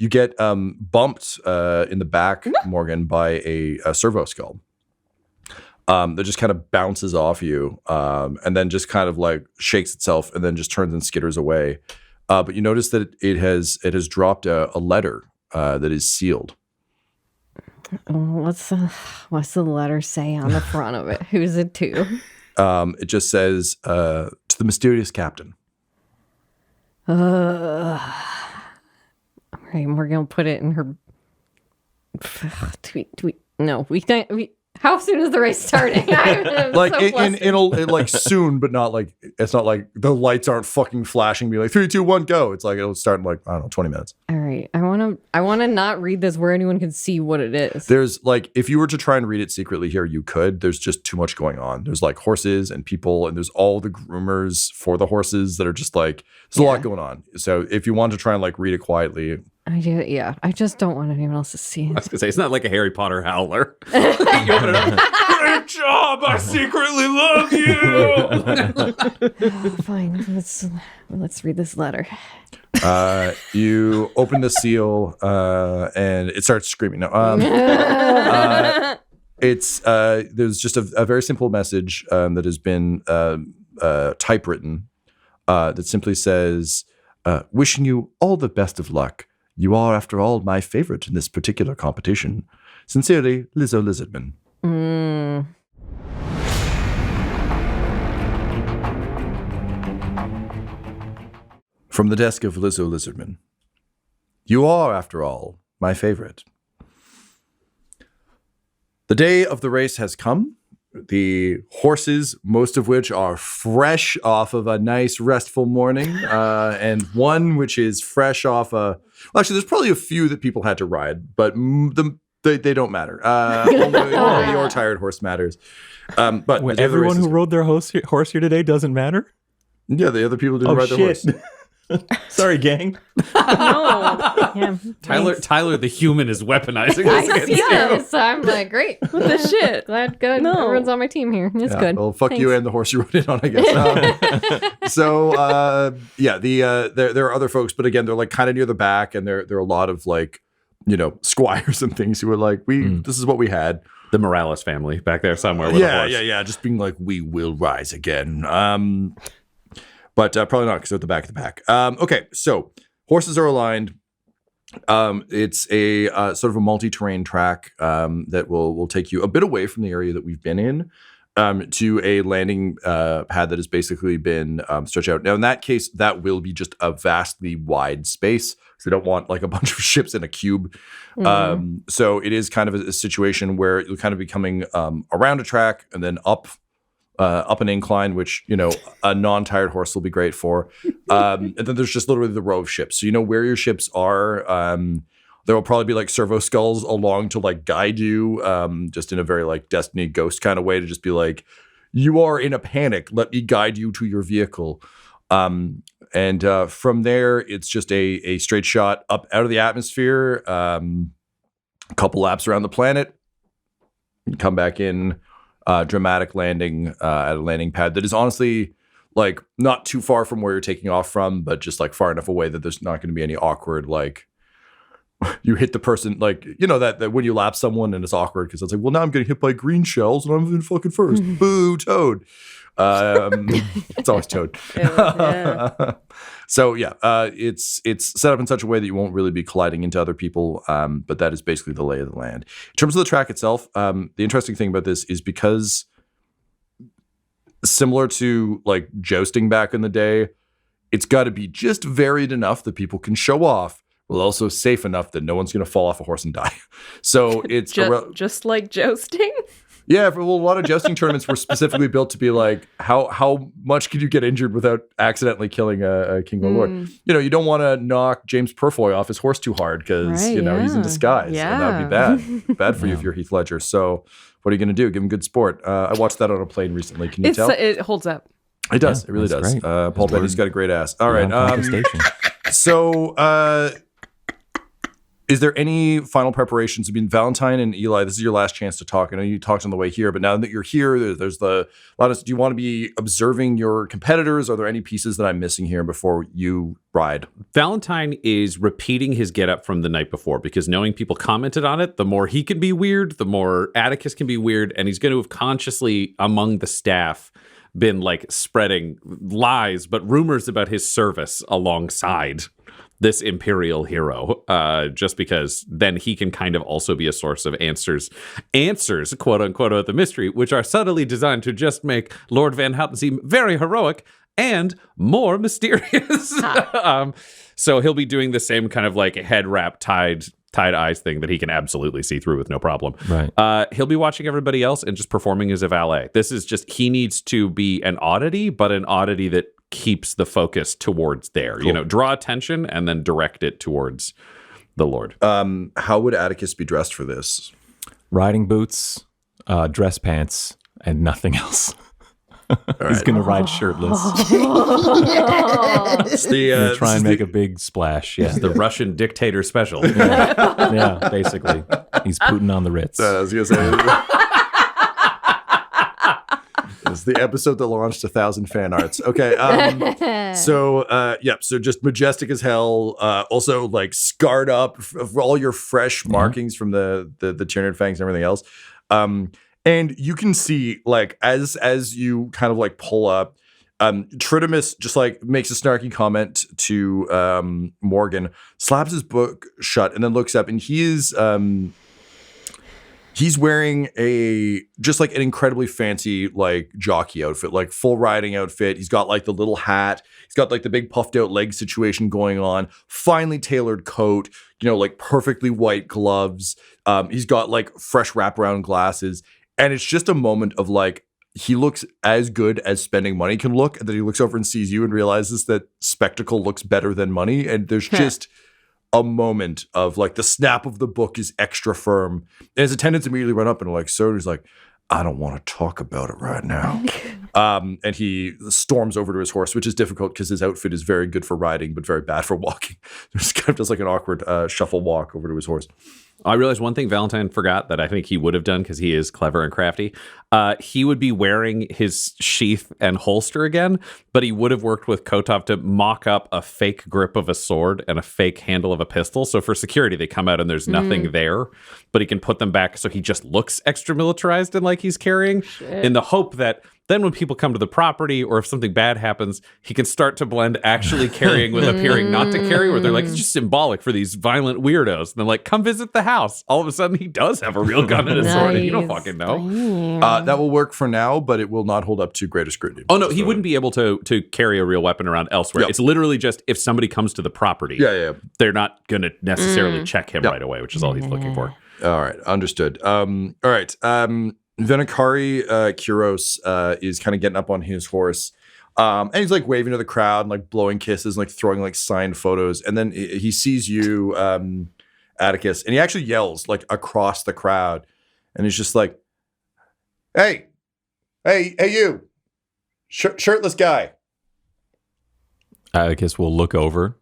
S2: get bumped in the back, Morgan, by a servo skull that just kind of bounces off you and then just kind of like shakes itself and then just turns and skitters away. But you notice that it has dropped a letter that is sealed.
S3: What's the letter say on the front of it? Who's it to?
S2: It just says, to the mysterious captain.
S3: All right, we're going to put it in her... Tweet. No, we can't... How soon is the race starting?
S2: Like in soon, but not like it's not like the lights aren't fucking flashing. Be like 3, 2, 1, go. It's like it'll start in like I don't know 20 minutes.
S3: All right, I want to not read this where anyone can see what it is.
S2: There's like if you were to try and read it secretly here, you could. There's just too much going on. There's like horses and people, and there's all the groomers for the horses that are just like there's a lot going on. So if you want to try and like read it quietly.
S3: I do, yeah. I just don't want anyone else to see it.
S4: I was gonna say it's not like a Harry Potter howler. You open it up. Great job! I secretly love you.
S3: Fine, let's read this letter.
S2: You open the seal and it starts screaming. No, it's there's just a very simple message that has been typewritten that simply says, "Wishing you all the best of luck. You are, after all, my favorite in this particular competition. Sincerely, Lizzo Lizardman." From the desk of Lizzo Lizardman. You are, after all, my favorite. The day of the race has come. The horses, most of which are fresh off of a nice restful morning, and one which is fresh off actually, there's probably a few that people had to ride, but they don't matter. Only your tired horse matters. But
S5: Wait, everyone who rode their horse here today doesn't matter?
S2: Yeah, the other people didn't ride their horse.
S5: Sorry, gang.
S3: No. Yeah,
S4: Tyler the human is weaponizing this
S3: I
S4: against
S3: see
S4: you.
S3: this. I'm like, great. What the shit? Glad good.
S1: No.
S3: Everyone's on my team here. It's good.
S2: Well, fuck
S3: Thanks.
S2: you and the horse you rode in on, I guess. There are other folks, but again, they're like kind of near the back, and there are a lot of like, squires and things who are like, this is what we had.
S4: The Morales family back there somewhere with a horse.
S2: Yeah, just being like, we will rise again. But probably not because they're at the back of the pack. Okay, so horses are aligned. It's a sort of a multi-terrain track that will take you a bit away from the area that we've been in to a landing pad that has basically been stretched out. Now, in that case, that will be just a vastly wide space. So they don't want like a bunch of ships in a cube. So it is kind of a situation where you'll kind of be coming around a track and then up an incline, which, a non-tired horse will be great for. And then there's just literally the row of ships. So where your ships are. There will probably be like servo skulls along to like guide you, just in a very like Destiny Ghost kind of way to just be like, you are in a panic. Let me guide you to your vehicle. And from there, it's just a straight shot up out of the atmosphere, a couple laps around the planet, and come back in. Dramatic landing at a landing pad that is honestly like not too far from where you're taking off from, but just like far enough away that there's not going to be any awkward like you hit the person like that when you lap someone and it's awkward because it's like, well, now I'm getting hit by green shells and I'm in fucking first. Boo, Toad. It's always Toad.
S3: Yeah.
S2: So it's set up in such a way that you won't really be colliding into other people, but that is basically the lay of the land. In terms of the track itself, the interesting thing about this is because similar to like jousting back in the day, it's got to be just varied enough that people can show off, while also safe enough that no one's going to fall off a horse and die. So it's
S3: just like jousting.
S2: Yeah, a lot of jousting tournaments were specifically built to be like, how much could you get injured without accidentally killing a king or lord? You don't want to knock James Purfoy off his horse too hard because, he's in disguise. And that would be bad for you if you're Heath Ledger. So what are you going to do? Give him good sport. I watched that on a plane recently. Can you tell?
S3: It holds up.
S2: It does. It really does. Paul Bettany's got a great ass. All right. So is there any final preparations? I mean, Valentyne and Eli, this is your last chance to talk. I know you talked on the way here, but now that you're here, there's do you want to be observing your competitors? Are there any pieces that I'm missing here before you ride?
S4: Valentyne is repeating his getup from the night before because knowing people commented on it, the more he can be weird, the more Attikus can be weird, and he's going to have consciously among the staff been like spreading lies, but rumors about his service alongside this imperial hero, just because then he can kind of also be a source of answers, quote unquote, about the mystery, which are subtly designed to just make Lord Van Houten seem very heroic and more mysterious. So he'll be doing the same kind of like head wrap tied eyes thing that he can absolutely see through with no problem.
S5: Right.
S4: He'll be watching everybody else and just performing as a valet. This is just, he needs to be an oddity, but an oddity that keeps the focus towards there. Cool. Draw attention and then direct it towards the Lord.
S2: How would Attikus be dressed for this?
S5: Riding boots, dress pants, and nothing else. He's going to ride shirtless. Try and make a big splash. Yeah.
S4: It's the Russian dictator special.
S5: Yeah, basically. He's Putin on the Ritz.
S2: I was going to say... It's the episode that launched 1,000 fan arts. Okay. So just majestic as hell. Also like scarred up for all your fresh markings from the Tyrannid fangs and everything else. And you can see like as you kind of like pull up, Tridimus just like makes a snarky comment to Morgan, slaps his book shut, and then looks up, and he is he's wearing just like an incredibly fancy like jockey outfit, like full riding outfit. He's got like the little hat. He's got like the big puffed out leg situation going on. Finely tailored coat, like perfectly white gloves. He's got like fresh wraparound glasses. And it's just a moment of like, he looks as good as spending money can look. And then he looks over and sees you and realizes that spectacle looks better than money. And there's just a moment of like the snap of the book is extra firm. And his attendants immediately run up and are like, sir, he's like, I don't want to talk about it right now. And he storms over to his horse, which is difficult because his outfit is very good for riding, but very bad for walking. Just kind of does like an awkward shuffle walk over to his horse.
S4: I realized one thing Valentyne forgot that I think he would have done because he is clever and crafty. He would be wearing his sheath and holster again, but he would have worked with Kotov to mock up a fake grip of a sword and a fake handle of a pistol. So for security, they come out and there's nothing there, but he can put them back so he just looks extra militarized and like he's carrying in the hope that then when people come to the property or if something bad happens, he can start to blend actually carrying with appearing not to carry, where they're like, it's just symbolic for these violent weirdos. And they're like, come visit the house. All of a sudden, he does have a real gun and a sword, and you don't fucking know.
S2: That will work for now, but it will not hold up to greater scrutiny.
S4: Oh, no, he wouldn't be able to carry a real weapon around elsewhere. Yep. It's literally just if somebody comes to the property, they're not going to necessarily check him right away, which is all he's looking for.
S2: All right, understood. All right. Venakari Kuros is kind of getting up on his horse. And he's like waving to the crowd and like blowing kisses and like throwing like signed photos. And then he sees you, Attikus, and he actually yells like across the crowd. And he's just like, hey, you, shirtless guy.
S5: Attikus will look over.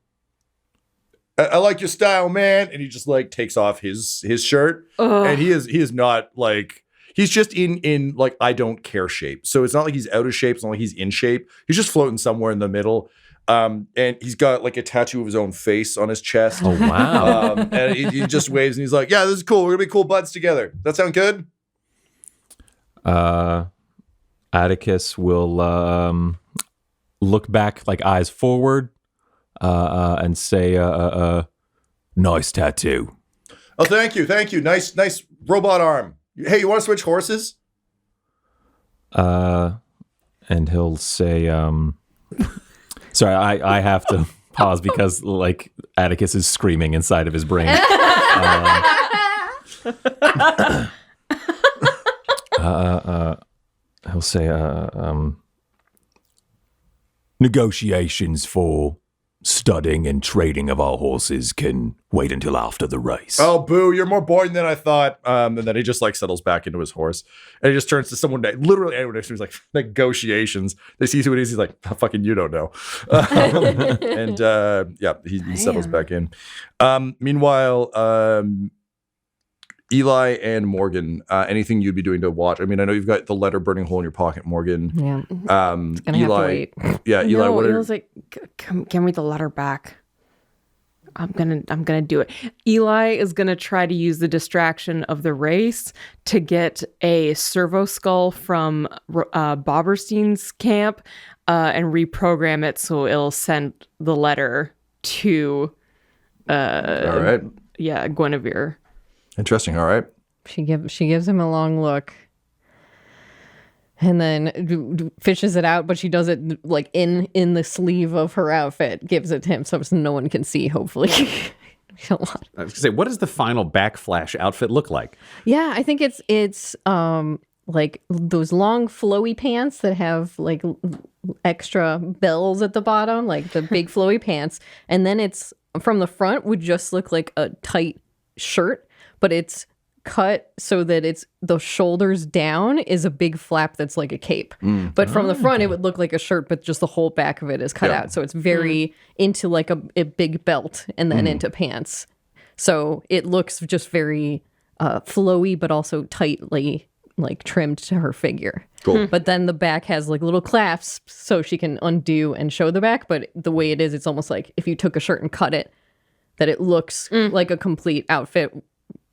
S2: I like your style, man. And he just like takes off his shirt. And he is not like... He's just in like I don't care shape. So it's not like he's out of shape. It's not like he's in shape. He's just floating somewhere in the middle. And he's got like a tattoo of his own face on his chest.
S5: Oh, wow.
S2: And he just waves and he's like, yeah, this is cool. We're going to be cool buds together. That sound good?
S5: Attikus will look back, like eyes forward, and say, nice tattoo.
S2: Oh, thank you. Nice robot arm. Hey, you want to switch horses?
S5: And he'll say, Sorry, I have to pause because like Attikus is screaming inside of his brain. He'll say, negotiations for studding and trading of our horses can wait until after the race.
S2: Oh, boo, you're more boring than I thought. And then he just like settles back into his horse. And he just turns to someone, literally anyone next to him, he's like, negotiations. They see who it is. He's like, oh, fucking you don't know. He settles back in. Meanwhile, Eli and Morgan, anything you'd be doing to watch? I mean, I know you've got the letter burning hole in your pocket, Morgan.
S3: Yeah. It's gonna have to wait.
S2: Yeah, Eli,
S1: no,
S2: what are...
S1: Eli's like, give me the letter back. I'm gonna do it. Eli is gonna try to use the distraction of the race to get a servo skull from Boberstein's camp and reprogram it so it'll send the letter to
S2: All right.
S1: Yeah, Guinevere.
S2: Interesting. All right.
S3: She gives him a long look and then fishes it out, but she does it like in the sleeve of her outfit, gives it to him so no one can see, hopefully.
S4: I was gonna say, what does the final backflash outfit look like?
S3: Yeah, I think it's like those long flowy pants that have like extra bells at the bottom, like the big flowy pants. And then it's from the front would just look like a tight shirt, but it's cut so that it's the shoulders down is a big flap that's like a cape. But from the front, it would look like a shirt, but just the whole back of it is cut out. So it's very into like a big belt and then into pants. So it looks just very flowy, but also tightly like trimmed to her figure.
S2: Cool.
S3: But then the back has like little clasps so she can undo and show the back. But the way it is, it's almost like if you took a shirt and cut it, that it looks like a complete outfit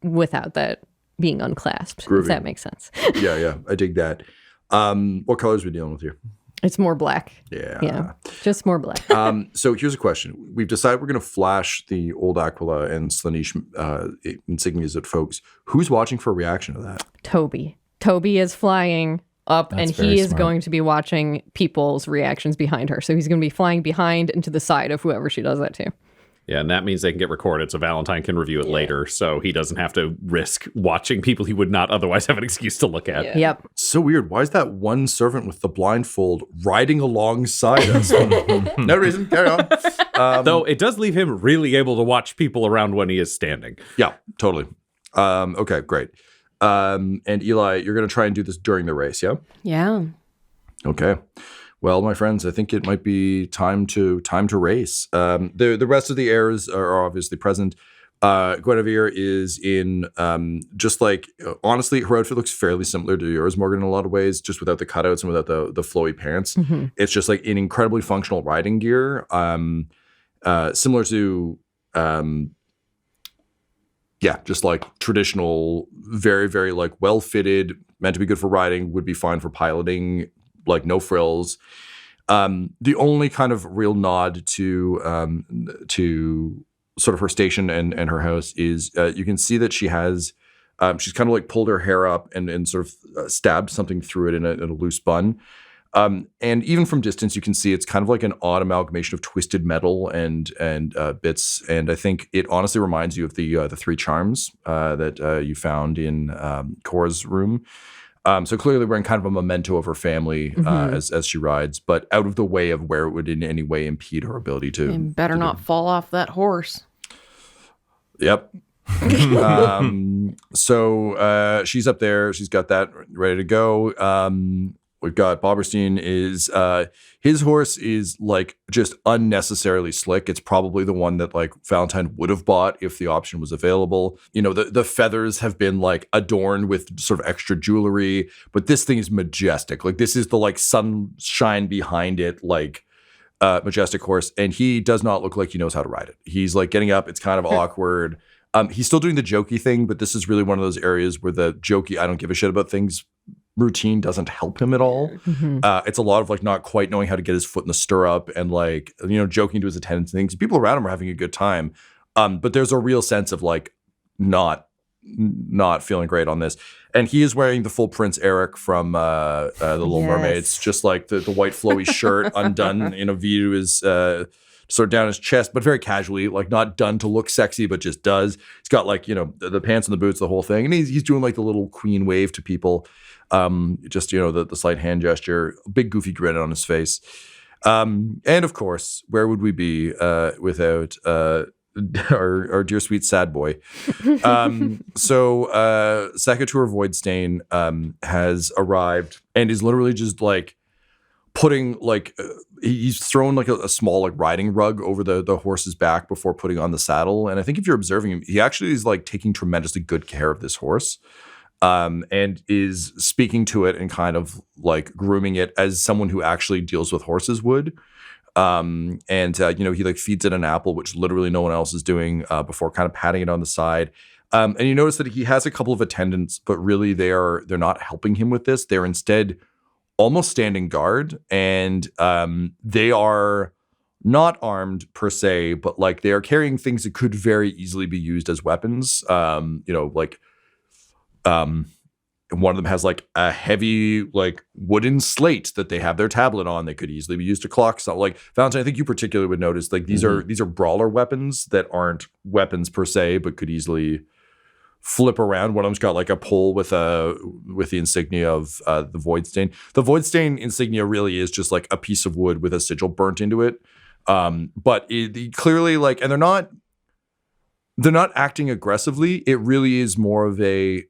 S3: without that being unclasped.
S2: Groovy.
S3: If that makes sense.
S2: Yeah. I dig that. What colors are we dealing with here?
S3: It's more black.
S2: Yeah.
S3: Just more black.
S2: So here's a question. We've decided we're going to flash the old Aquila and Slaanesh insignias at folks. Who's watching for a reaction to that?
S3: Toby is flying up and
S5: very
S3: he is
S5: smart.
S3: going to be watching people's reactions behind her. So he's going to be flying behind and to the side of whoever she does that to.
S4: Yeah, and that means they can get recorded so Valentyne can review it later, so he doesn't have to risk watching people he would not otherwise have an excuse to look at.
S3: Yeah. Yep.
S2: So weird. Why is that one servant with the blindfold riding alongside us? No reason. Carry on.
S4: Though it does leave him really able to watch people around when he is standing.
S2: Yeah, totally. Okay, great. And Eli, you're going to try and do this during the race, yeah?
S1: Yeah.
S2: Okay. Well, my friends, I think it might be time to race. The rest of the heirs are obviously present. Guinevere is in just like honestly, her outfit looks fairly similar to yours, Morgan, in a lot of ways, just without the cutouts and without the flowy pants. It's just like in incredibly functional riding gear, similar to just like traditional, very very like well fitted, meant to be good for riding, would be fine for piloting. Like no frills. The only kind of real nod to sort of her station and her house is you can see that she has she's kind of like pulled her hair up and sort of stabbed something through it in a loose bun. And even from distance, you can see it's kind of like an odd amalgamation of twisted metal and bits. And I think it honestly reminds you of the three charms that you found in Cora's room. So clearly we're in kind of a memento of her family as she rides, but out of the way of where it would in any way impede her ability to.
S1: And better not fall off that horse.
S2: Yep. So she's up there. She's got that ready to go. We've got Boberstein is his horse is like just unnecessarily slick. It's probably the one that like Valentyne would have bought if the option was available. You know, the feathers have been like adorned with sort of extra jewelry, but this thing is majestic. Like this is the like sunshine behind it, like majestic horse. And he does not look like he knows how to ride it. He's like getting up. It's kind of awkward. He's still doing the jokey thing, but this is really one of those areas where the jokey, I don't give a shit about things routine doesn't help him at all. It's a lot of like not quite knowing how to get his foot in the stirrup and like, you know, joking to his attendants and things. People around him are having a good time. But there's a real sense of like not not feeling great on this. And he is wearing the full Prince Eric from The Little Mermaids, just like the white flowy shirt undone in a V to his sort of down his chest, but very casually, like not done to look sexy, but just does. He's got like, the pants and the boots, the whole thing. And he's doing like the little queen wave to people. Just, the slight hand gesture, big goofy grin on his face. And of course, where would we be without our dear sweet sad boy? So Sacateur Voidstain has arrived and is literally just like putting like he's thrown like a small like riding rug over the horse's back before putting on the saddle. And I think if you're observing him, he actually is like taking tremendously good care of this horse. And is speaking to it and kind of like grooming it as someone who actually deals with horses would. He like feeds it an apple, which literally no one else is doing, before kind of patting it on the side. And you notice that he has a couple of attendants, but really they're not helping him with this. They're instead almost standing guard, and they are not armed per se, but like they are carrying things that could very easily be used as weapons. One of them has like a heavy like wooden slate that they have their tablet on. They could easily be used to clock something. Like Valentyne, I think you particularly would notice like these are brawler weapons that aren't weapons per se, but could easily flip around. One of them's got like a pole with the insignia of the Voidstain. The Voidstain insignia really is just like a piece of wood with a sigil burnt into it. But it clearly like, and they're not acting aggressively. It really is more of a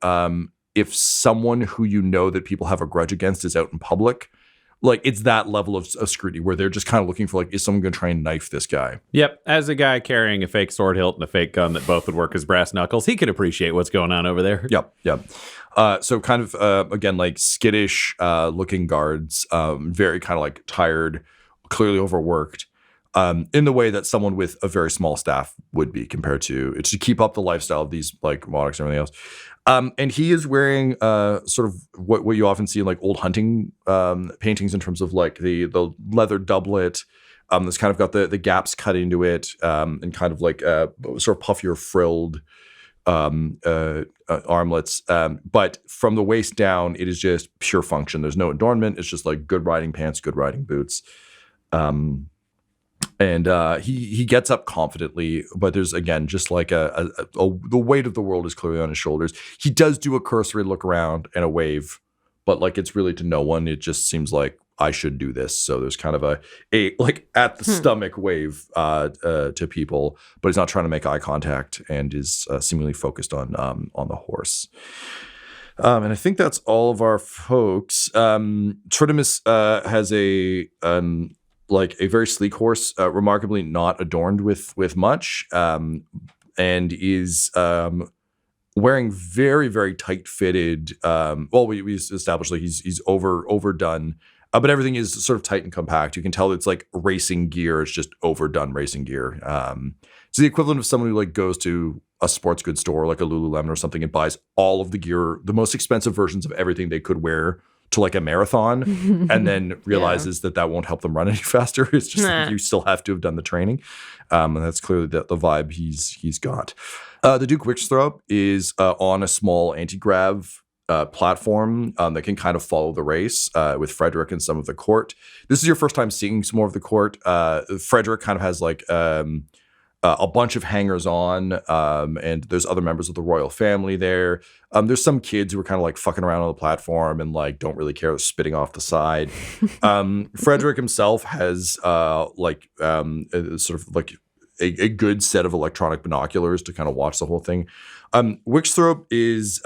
S2: if someone who that people have a grudge against is out in public, like it's that level of scrutiny where they're just kind of looking for like, is someone going to try and knife this guy?
S4: Yep. As a guy carrying a fake sword hilt and a fake gun that both would work as brass knuckles, he could appreciate what's going on over there.
S2: Yep. So kind of, again, like skittish looking guards, very kind of like tired, clearly overworked. In the way that someone with a very small staff would be compared to keep up the lifestyle of these like monarchs and everything else. And he is wearing sort of what you often see in like old hunting paintings in terms of like the leather doublet that's kind of got the gaps cut into it, and kind of like sort of puffier frilled armlets. But from the waist down, it is just pure function. There's no adornment. It's just like good riding pants, good riding boots. And he gets up confidently, but there's again just like the weight of the world is clearly on his shoulders. He does do a cursory look around and a wave, but like it's really to no one. It just seems like I should do this. So there's kind of a like at the stomach wave to people, but he's not trying to make eye contact and is seemingly focused on the horse. And I think that's all of our folks. Tridimus has a very sleek horse, remarkably not adorned with much, and is wearing very, very tight fitted. We established like he's overdone, but everything is sort of tight and compact. You can tell it's like racing gear. It's just overdone racing gear. It's the equivalent of someone who like goes to a sports goods store like a Lululemon or something and buys all of the gear, the most expensive versions of everything they could wear to like a marathon, and then realizes that won't help them run any faster. It's just like you still have to have done the training. And that's clearly the vibe he's got. The Duke Wixthrop is on a small anti-grav platform that can kind of follow the race with Frederick and some of the court. This is your first time seeing some more of the court. Frederick kind of has like a bunch of hangers-on, and there's other members of the royal family there. There's some kids who are kind of like fucking around on the platform and like don't really care, spitting off the side. Frederick himself has sort of like a good set of electronic binoculars to kind of watch the whole thing. Wixthrop is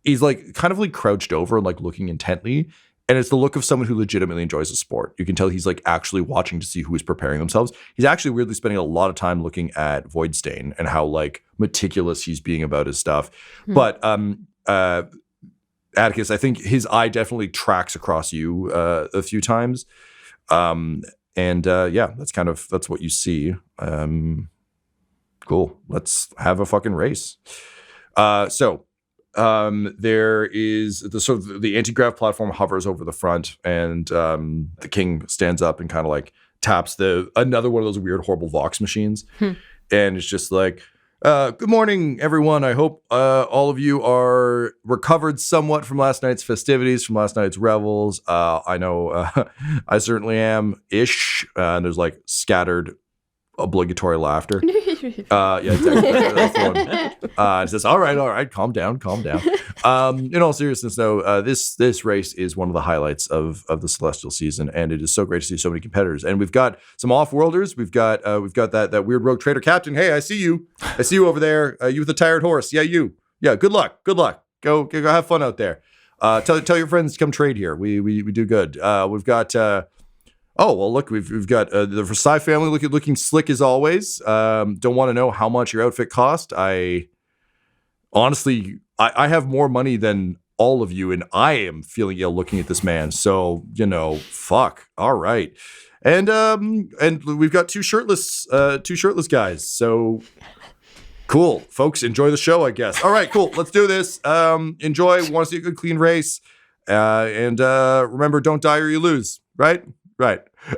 S2: he's like kind of like crouched over and like looking intently. And it's the look of someone who legitimately enjoys the sport. You can tell he's like actually watching to see who is preparing themselves. He's actually weirdly spending a lot of time looking at Voidstain and how like meticulous he's being about his stuff. But Attikus, I think his eye definitely tracks across you a few times. That's what you see. Cool. Let's have a fucking race. There is the anti-grav platform hovers over the front, and the king stands up and kind of like taps another one of those weird, horrible Vox machines. And it's just like, Good morning, everyone. I hope all of you are recovered somewhat from last night's festivities, from last night's revels. I know I certainly am ish. And there's like scattered obligatory laughter. Yeah, exactly. That's the one. It says, all right, calm down. In all seriousness, though, this race is one of the highlights of the Celestial season, and it is so great to see so many competitors. And we've got some off-worlders. We've got that weird rogue trader captain. Hey, I see you over there. You with the tired horse. Yeah, you. Yeah, good luck. Go have fun out there. Tell your friends to come trade here. We do good. We've got. Oh, well, look, we've got the Versailles family looking slick as always. Don't want to know how much your outfit cost. Honestly, I have more money than all of you, and I am feeling ill looking at this man. So, fuck. All right. And we've got two shirtless guys. So cool. Folks, enjoy the show, I guess. All right, cool. Let's do this. Enjoy. Want to see a good, clean race. And remember, don't die or you lose. Right.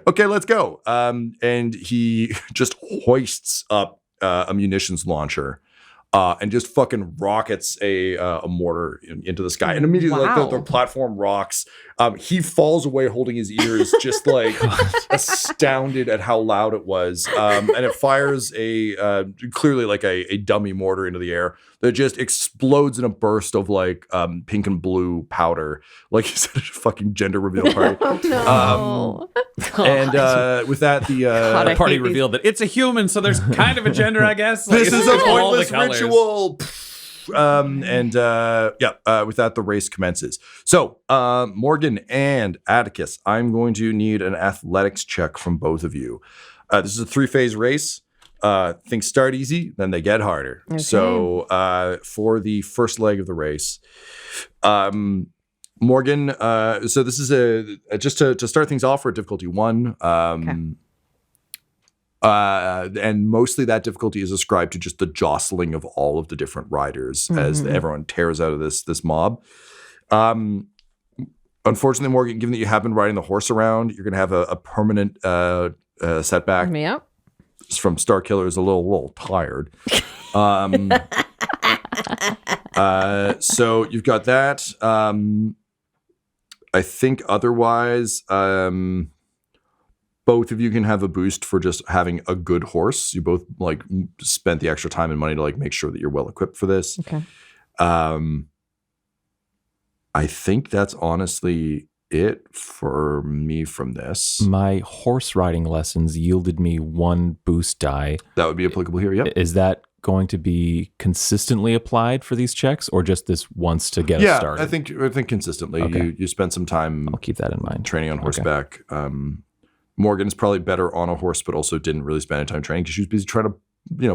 S2: Okay, let's go. And he just hoists up a munitions launcher and just fucking rockets a mortar into the sky. And immediately, like the platform rocks. He falls away holding his ears, just like astounded at how loud it was. And it fires clearly like a dummy mortar into the air that just explodes in a burst of like pink and blue powder, like he's at a fucking gender reveal party.
S3: Oh, no.
S2: And with that, the
S4: party revealed that it's a human, so there's kind of a gender, I guess.
S2: This is a
S4: all the
S2: pointless
S4: colors.
S2: ritual. With that, the race commences. So, Morgan and Attikus, I'm going to need an athletics check from both of you. This is a 3-phase race. Things start easy, then they get harder. Okay. So, for the first leg of the race, Morgan, so this is just to start things off, for difficulty 1. Okay. And mostly that difficulty is ascribed to just the jostling of all of the different riders as everyone tears out of this mob. Unfortunately, Morgan, given that you have been riding the horse around, you're going to have a permanent setback.
S3: Yep.
S2: From Star Killer is a little tired. So you've got that. I think otherwise, both of you can have a boost for just having a good horse. You both like spent the extra time and money to like make sure that you're well equipped for this.
S3: Okay.
S2: I think that's honestly it for me from this.
S5: My horse riding lessons yielded me 1 boost die.
S2: That would be applicable here. Yep.
S5: Is that going to be consistently applied for these checks, or just this once to get us started?
S2: I think consistently.
S5: Okay.
S2: You spend some time.
S5: I'll keep that in mind.
S2: Training on horseback. Okay. Morgan's probably better on a horse, but also didn't really spend any time training because she was busy trying to,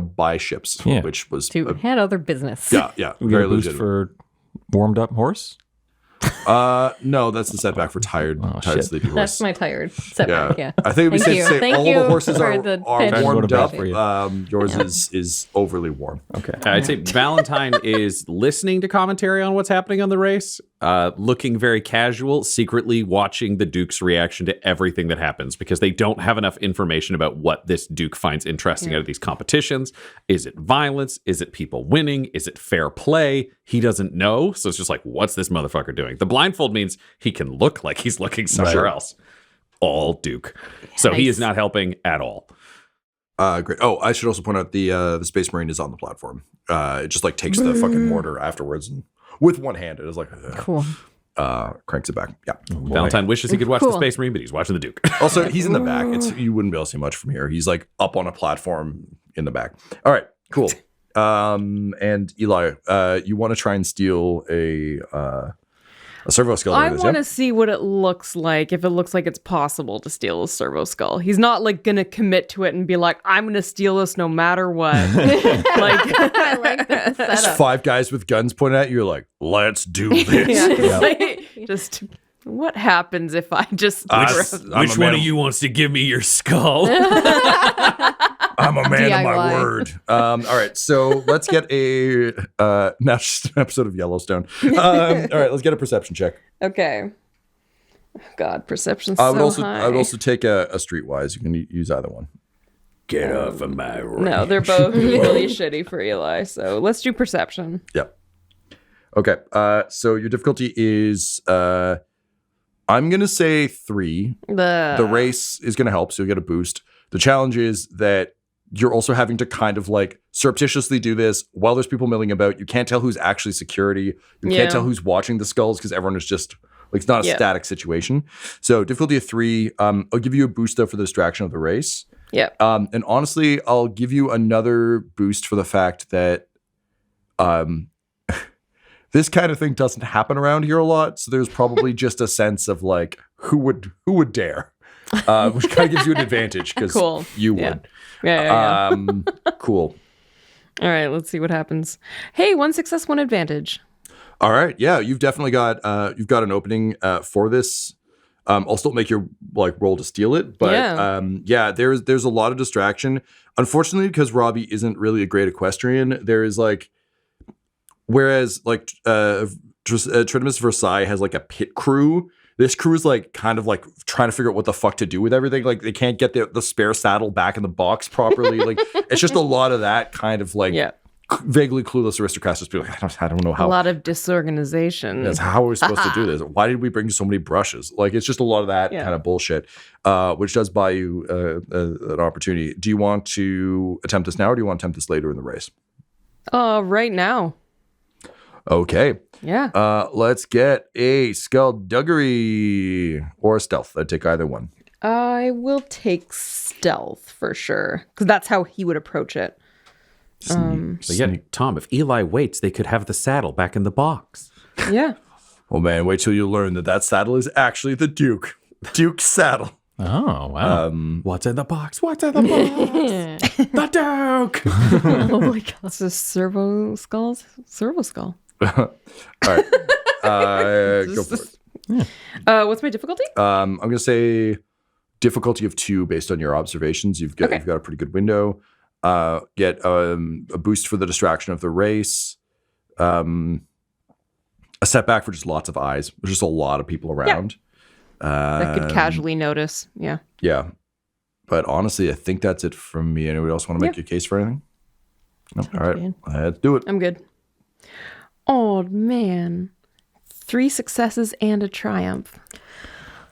S2: buy ships, which was
S3: had other business.
S2: Yeah,
S5: we very boost for warmed up horse.
S2: No, that's the setback for tired sleepy horse.
S3: That's my tired setback. Yeah.
S2: I think we say all the horses are warmed up. Yours is overly warm.
S4: Okay. I'd say Valentyne is listening to commentary on what's happening on the race, looking very casual, secretly watching the Duke's reaction to everything that happens because they don't have enough information about what this Duke finds interesting out of these competitions. Is it violence? Is it people winning? Is it fair play? He doesn't know. So it's just like, what's this motherfucker doing? The blindfold means he can look like he's looking somewhere else. All Duke. So he is not helping at all.
S2: Great. Oh, I should also point out the Space Marine is on the platform. It just like takes the fucking mortar afterwards and with one hand it is like
S3: cool.
S2: Cranks it back. Yeah.
S4: Valentyne wishes he could watch the Space Marine, but he's watching the Duke.
S2: Also, he's in the back. You wouldn't be able to see much from here. He's like up on a platform in the back. All right, cool. And Eli, you want to try and steal a servo skull?
S7: I want to see what it looks like, if it looks like it's possible to steal a servo skull. He's not like going to commit to it and be like, I'm going to steal this no matter what.
S3: I like that setup.
S2: Just 5 guys with guns pointed at you. You're like, let's do this.
S7: Just what happens if I just...
S4: Which one of you wants to give me your skull?
S2: I'm a man of my word. All right, so let's get a now just an episode of Yellowstone. All right, let's get a perception check.
S7: Okay. God, perception's
S2: I would
S7: so high.
S2: I would also take a streetwise. You can use either one.
S4: Get off of my range.
S7: No, they're both really shitty for Eli. So let's do perception.
S2: Yep. Okay. So your difficulty is, I'm going to say 3. The race is going to help, so you'll get a boost. The challenge is that you're also having to kind of like surreptitiously do this while there's people milling about. You can't tell who's actually security. You can't tell who's watching the skulls because everyone is just like, it's not a static situation. So difficulty of 3. I'll give you a boost though for the distraction of the race.
S7: Yeah.
S2: And honestly, I'll give you another boost for the fact that this kind of thing doesn't happen around here a lot. So there's probably just a sense of like, who would dare? Which kind of gives you an advantage because you would.
S7: Yeah.
S2: Cool.
S7: All right, let's see what happens. Hey, 1 success, 1 advantage.
S2: All right. Yeah, you've definitely got an opening for this. I'll still make your like roll to steal it, but there's a lot of distraction. Unfortunately, because Robbie isn't really a great equestrian, there is like, whereas like Tridimus Versailles has like a pit crew. This crew is like kind of like trying to figure out what the fuck to do with everything. Like they can't get the spare saddle back in the box properly. Like it's just a lot of that kind of like vaguely clueless aristocrats just be like, I don't know how.
S7: A lot of disorganization.
S2: That's how are we supposed to do this? Why did we bring so many brushes? Like it's just a lot of that kind of bullshit, which does buy you an opportunity. Do you want to attempt this now or do you want to attempt this later in the race?
S7: Right now.
S2: Okay.
S7: Yeah.
S2: Let's get a skullduggery or stealth. I'd take either one.
S7: I will take stealth for sure because that's how he would approach it.
S4: But yet, Tom, if Eli waits, they could have the saddle back in the box.
S7: Yeah.
S2: Well, man, wait till you learn that saddle is actually the Duke. Duke's saddle.
S5: Oh, wow.
S4: What's in the box? What's in the box? The Duke!
S3: Oh my god.
S7: It's a servo skull.
S2: All right. Go for it.
S7: Yeah. What's my difficulty?
S2: I'm going to say difficulty of 2 based on your observations. You've got a pretty good window. Get a boost for the distraction of the race. A setback for just lots of eyes. There's just a lot of people around.
S7: That could casually notice. Yeah.
S2: Yeah. But honestly, I think that's it from me. Anybody else want to make your case for anything? No. All right. Let's do it.
S7: I'm good. Oh, man. 3 successes and a triumph.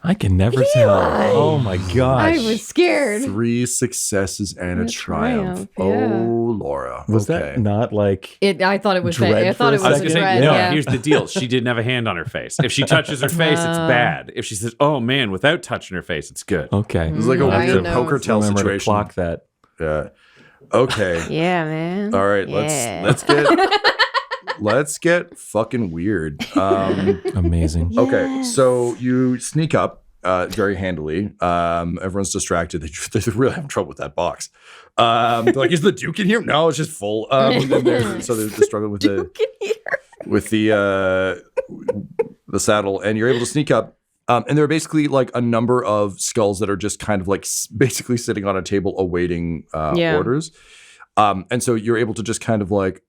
S5: I can never tell. Oh my gosh.
S3: I was scared.
S2: 3 successes and a triumph.
S7: Yeah.
S2: Oh, Laura.
S5: Was that not like
S3: I thought it was
S5: dread
S3: I thought it
S5: for a
S3: was
S5: second?
S3: dread.
S4: no,
S3: Yeah.
S4: here's the deal. She didn't have a hand on her face. If she touches her face, it's bad. If she says, oh man, without touching her face, it's good.
S5: okay?
S2: It's like a
S3: I
S2: weird
S3: know.
S2: poker tell
S5: Remember to
S2: situation.
S5: clock that.
S2: Yeah. Okay.
S7: Yeah, man.
S2: All right. Let's get fucking weird.
S5: Amazing.
S2: Okay. So you sneak up very handily. Everyone's distracted. They're really having trouble with that box. They're like, is the Duke in here? No, it's just full. So they're struggling with the saddle, and you're able to sneak up. And there are basically like a number of skulls that are just kind of like basically sitting on a table awaiting orders. And so you're able to just kind of like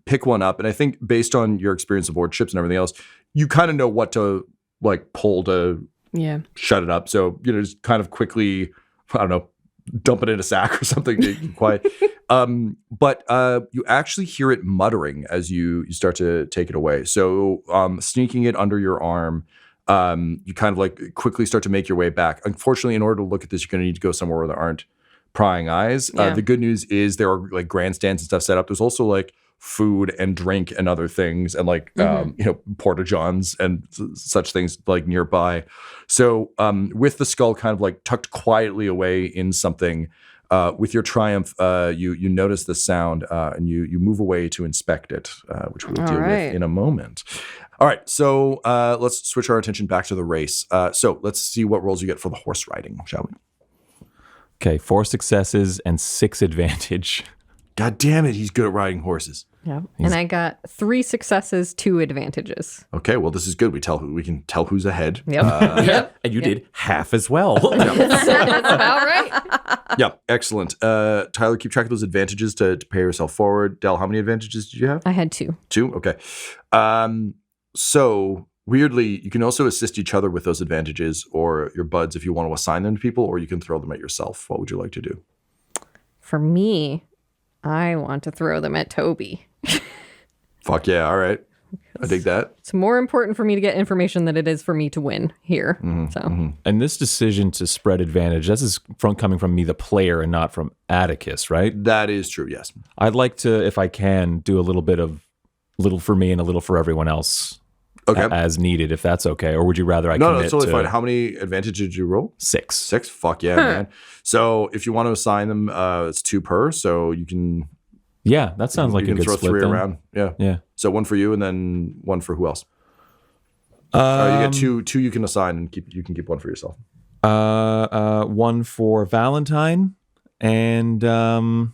S2: pick one up. And I think based on your experience aboard ships and everything else, you kind of know what to like pull to shut it up. So, just kind of quickly, I don't know, dump it in a sack or something to keep quiet. But you actually hear it muttering as you start to take it away. So sneaking it under your arm, you kind of like quickly start to make your way back. Unfortunately, in order to look at this, you're going to need to go somewhere where there aren't prying eyes. The good news is there are like grandstands and stuff set up. There's also like food and drink and other things and like porta-johns and such things like nearby. So with the skull kind of like tucked quietly away in something, with your triumph, you notice the sound and you move away to inspect it, which we'll deal with in a moment. All right, so let's switch our attention back to the race. So let's see what rolls you get for the horse riding, shall we?
S5: Okay, 4 successes and 6 advantage.
S2: God damn it, he's good at riding horses.
S3: Yeah. And I got 3 successes, 2 advantages.
S2: Okay, well, this is good. We can tell who's ahead.
S3: Yep.
S4: And you did half as well.
S3: That's about right.
S2: Yeah, excellent. Tyler, keep track of those advantages to pay yourself forward. Del, how many advantages did you have?
S3: I had 2.
S2: 2? Okay. So weirdly, you can also assist each other with those advantages or your buds if you want to assign them to people, or you can throw them at yourself. What would you like to do?
S3: For me, I want to throw them at Toby.
S2: Fuck yeah, all right. I dig that.
S3: It's more important for me to get information than it is for me to win here.
S5: And this decision to spread advantage, this is coming from me, the player, and not from Attikus, right?
S2: That is true, yes.
S5: I'd like to, if I can, do a little for me and a little for everyone else.
S2: Okay.
S5: As needed, if that's okay. Or would you rather I
S2: No,
S5: commit
S2: it's totally
S5: to
S2: fine. How many advantages did you roll?
S5: 6?
S2: 6? Fuck yeah, man. So if you want to assign them, it's 2 per, so you can...
S5: Yeah, that sounds like a good
S2: throw
S5: split
S2: 3
S5: then.
S2: around. Yeah.
S5: Yeah.
S2: So 1 for you and then 1 for who else? You get 2 you can assign and you can keep 1 for yourself.
S5: 1 for Valentyne, and we'll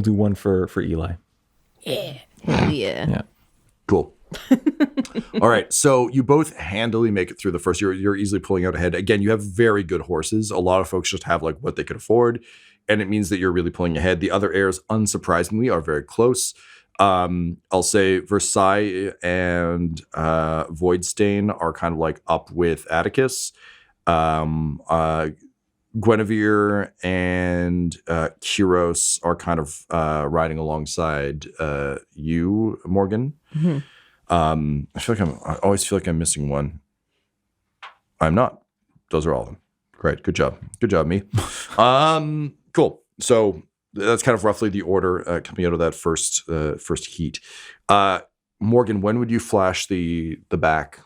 S5: do 1 for Eli.
S3: Yeah.
S2: Cool. All right, so you both handily make it through the first. You're easily pulling out ahead. Again, you have very good horses. A lot of folks just have like what they could afford, and it means that you're really pulling ahead. The other heirs, unsurprisingly, are very close. I'll say Versailles and Voidstain are kind of like up with Attikus. Guinevere and Kyros are kind of riding alongside you, Morgan.
S3: Mm-hmm.
S2: I always feel like I'm missing one. I'm not. Those are all of them. Great. Good job. Good job, me. Cool. So that's kind of roughly the order coming out of that first heat. Morgan, when would you flash the back?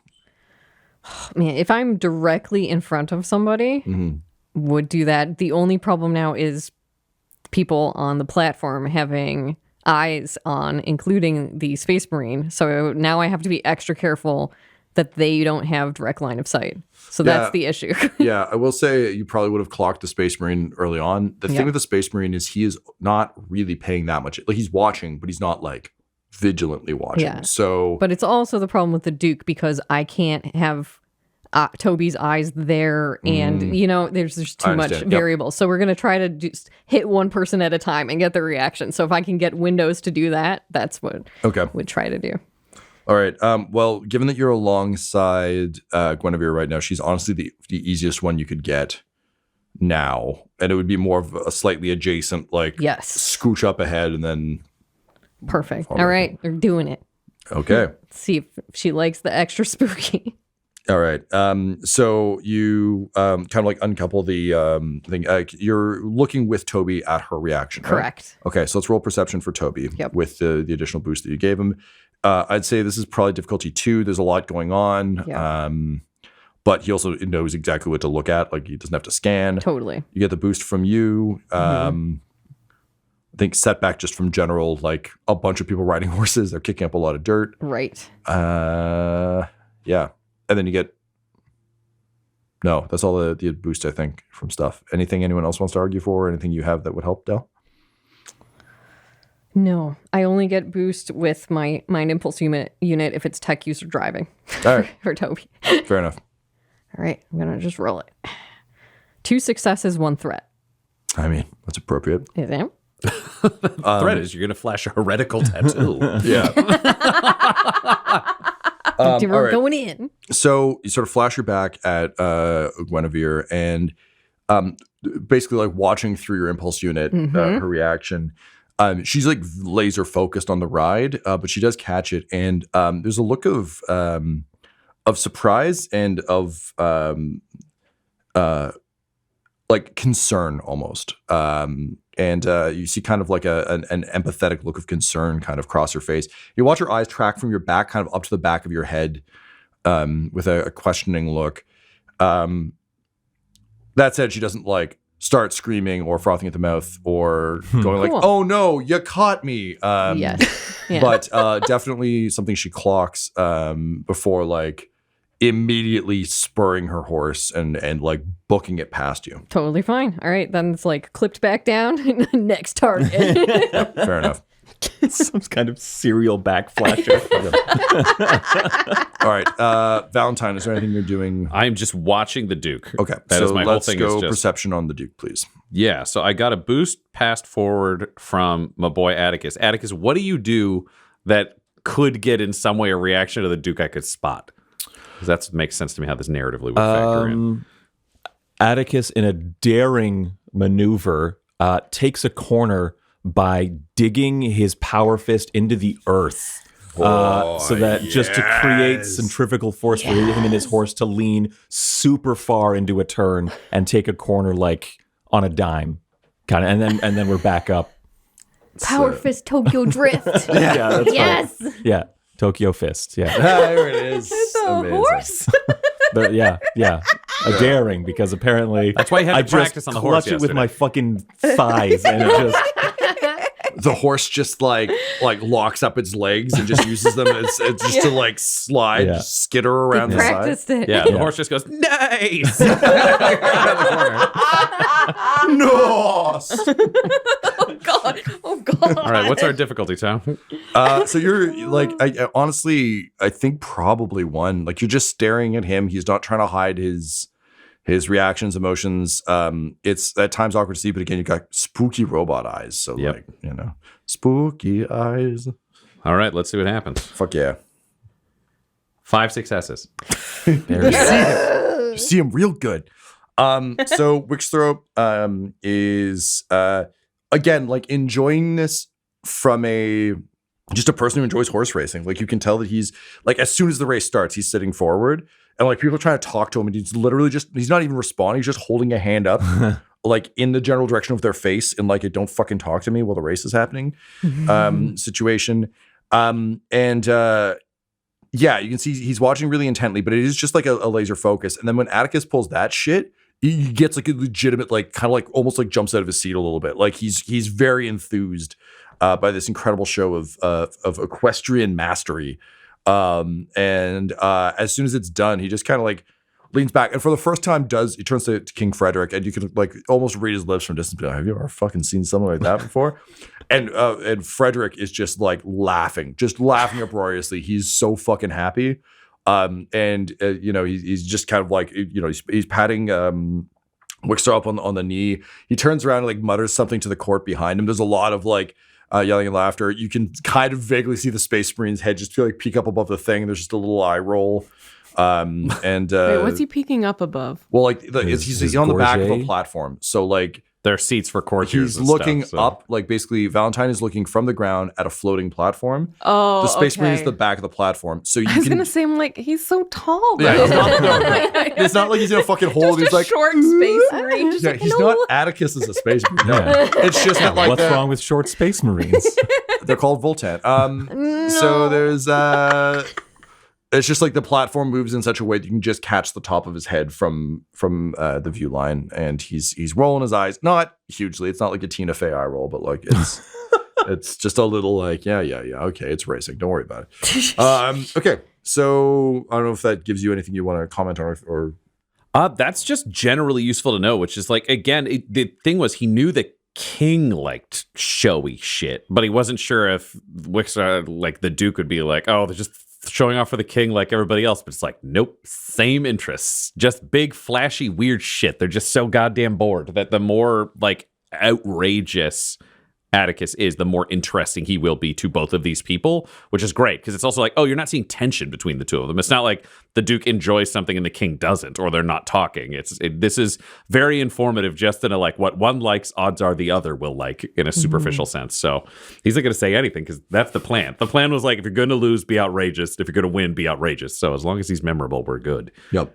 S3: Man, if I'm directly in front of somebody, would do that. The only problem now is people on the platform having eyes on, including the Space Marine. So now I have to be extra careful that they don't have direct line of sight. So that's the issue.
S2: Yeah, I will say you probably would have clocked the Space Marine early on. The thing with the Space Marine is he is not really paying that much. Like he's watching, but he's not like vigilantly watching.
S3: Yeah.
S2: So,
S3: but it's also the problem with the Duke because I can't have Toby's eyes there, and there's just too much variable. So we're gonna try to just hit one person at a time and get the reaction. So if I can get windows to do that, that's what we'd try to do.
S2: All right. Well, given that you're alongside Guinevere right now, she's honestly the easiest one you could get now, and it would be more of a slightly adjacent, like scooch up ahead and then.
S3: Perfect. All right, they're doing it.
S2: Okay.
S3: Let's see if she likes the extra spooky.
S2: All right. So you kind of like uncouple the thing. You're looking with Toby at her reaction, right?
S3: Correct.
S2: Okay, so let's roll perception for Toby with the additional boost that you gave him. I'd say this is probably difficulty 2. There's a lot going on.
S3: Yeah.
S2: But he also knows exactly what to look at. Like he doesn't have to scan.
S3: Totally.
S2: You get the boost from you. I think setback just from general, like a bunch of people riding horses. They're kicking up a lot of dirt.
S3: Right.
S2: Yeah. And then you get, no, that's all the boost, I think, from stuff. Anything anyone else wants to argue for? Or anything you have that would help, Del?
S3: No, I only get boost with my Mind Impulse unit if it's tech use or driving.
S2: All right.
S3: For Toby.
S2: Fair enough.
S3: All right, I'm going to just roll it. 2 successes, 1 threat.
S2: I mean, that's appropriate.
S3: Is it?
S4: Threat is you're going to flash a heretical tattoo.
S2: Yeah.
S3: We're going in.
S2: So you sort of flash your back at Guinevere and basically like watching through your impulse unit, her reaction. She's like laser focused on the ride, but she does catch it. And there's a look of surprise and of like concern almost. And you see kind of like an empathetic look of concern kind of cross her face. You watch her eyes track from your back kind of up to the back of your head with a questioning look. That said, she doesn't like start screaming or frothing at the mouth or going like, oh no, you caught me.
S3: Yes. Yeah.
S2: But definitely something she clocks before like immediately spurring her horse and like booking it past you.
S3: Totally fine. All right, then it's like clipped back down. Next target.
S2: Fair enough.
S5: Some kind of serial backflasher.
S2: All right, Valentyne, is there anything you're doing?
S4: I'm just watching the Duke.
S2: Okay,
S4: that is my whole thing.
S2: Let's go
S4: is just,
S2: perception on the Duke, please.
S4: Yeah, so I got a boost passed forward from my boy Attikus. Attikus, what do you do that could get in some way a reaction to the Duke I could spot? Because that makes sense to me how this narratively would factor in.
S5: Attikus, in a daring maneuver, takes a corner by digging his power fist into the earth. So that just to create centrifugal force for him and his horse to lean super far into a turn and take a corner like on a dime, kind of, and then we're back up.
S3: Power fist Tokyo Drift.
S5: Yeah, that's
S3: Yes.
S5: right. Yeah, Tokyo fist. Yeah,
S2: There it is.
S7: The horse?
S5: but yeah, a daring because apparently
S4: That's why you had to
S5: I just
S4: practice on the horse
S5: clutch it with
S4: yesterday.
S5: my fucking thighs and it just.
S2: The horse just like locks up its legs and just uses them as just to like slide,
S5: Yeah.
S2: just skitter around the side.
S3: Practiced it.
S4: Yeah, the horse just goes, nice!
S2: No.
S7: Oh God.
S4: All right, what's our difficulty, Tom?
S2: So you're like, I honestly, I think probably 1. Like you're just staring at him. He's not trying to hide his reactions, emotions. It's at times awkward to see, but again, you got spooky robot eyes. So
S4: Yep.
S2: like, spooky eyes.
S4: All right, let's see what happens.
S2: Fuck yeah.
S4: 5 successes.
S2: You see him real good. So Wixthrope is again like enjoying this from just a person who enjoys horse racing. Like you can tell that he's like as soon as the race starts, he's sitting forward and like people are trying to talk to him and he's literally he's not even responding, he's just holding a hand up like in the general direction of their face and like a don't fucking talk to me while the race is happening situation. Yeah, you can see he's watching really intently, but it is just like a laser focus. And then when Attikus pulls that shit, he gets like a legitimate, like kind of like almost like jumps out of his seat a little bit. Like he's very enthused by this incredible show of equestrian mastery. And as soon as it's done, he just kind of like leans back and for the first time he turns to King Frederick and you can like almost read his lips from distance. Like, have you ever fucking seen something like that before? And Frederick is just like laughing uproariously. He's so fucking happy. He's just kind of like, he's patting Wixter up on the knee. He turns around and like mutters something to the court behind him. There's a lot of like yelling and laughter. You can kind of vaguely see the Space Marine's head just like peek up above the thing. There's just a little eye roll.
S7: Wait, what's he peeking up above?
S2: Well, like he's on the back of a platform. So like
S4: There are seats for courtiers.
S2: he's looking up, like basically Valentyne is looking from the ground at a floating platform.
S7: Oh,
S2: The Space Marine is
S7: okay.
S2: the back of the platform. So you
S7: I was
S2: can
S7: gonna say, I'm like, he's so tall.
S2: Yeah,
S7: though.
S2: it's not, it's not like he's in a fucking hole.
S7: Just
S2: He's
S7: a
S2: like
S7: short space marine. Just
S2: yeah,
S7: like,
S2: he's
S7: hello.
S2: not Attikus as a space marine. No. It's just that like
S5: What's wrong with short space marines?
S2: they're called Voltan. So there's it's just like the platform moves in such a way that you can just catch the top of his head from the view line, and he's rolling his eyes, not hugely. It's not like a Tina Fey eye roll, but like it's it's just a little like yeah, okay, it's racing. Don't worry about it. Okay, so I don't know if that gives you anything you want to comment on or.
S4: That's just generally useful to know, which is like, again, the thing was he knew the king liked showy shit, but he wasn't sure if Wixter, like the Duke, would be like, oh, they're just showing off for the king like everybody else. But it's like, nope, same interests, just big, flashy, weird shit. They're just so goddamn bored that the more like outrageous Attikus is, the more interesting he will be to both of these people, which is great because it's also like, oh, you're not seeing tension between the two of them. It's not like the Duke enjoys something and the king doesn't, or they're not talking. This is very informative, just in a like what one likes, odds are the other will like in a superficial sense. So he's not going to say anything because that's the plan. The plan was like, if you're going to lose, be outrageous. If you're going to win, be outrageous. So as long as he's memorable, we're good.
S2: Yep.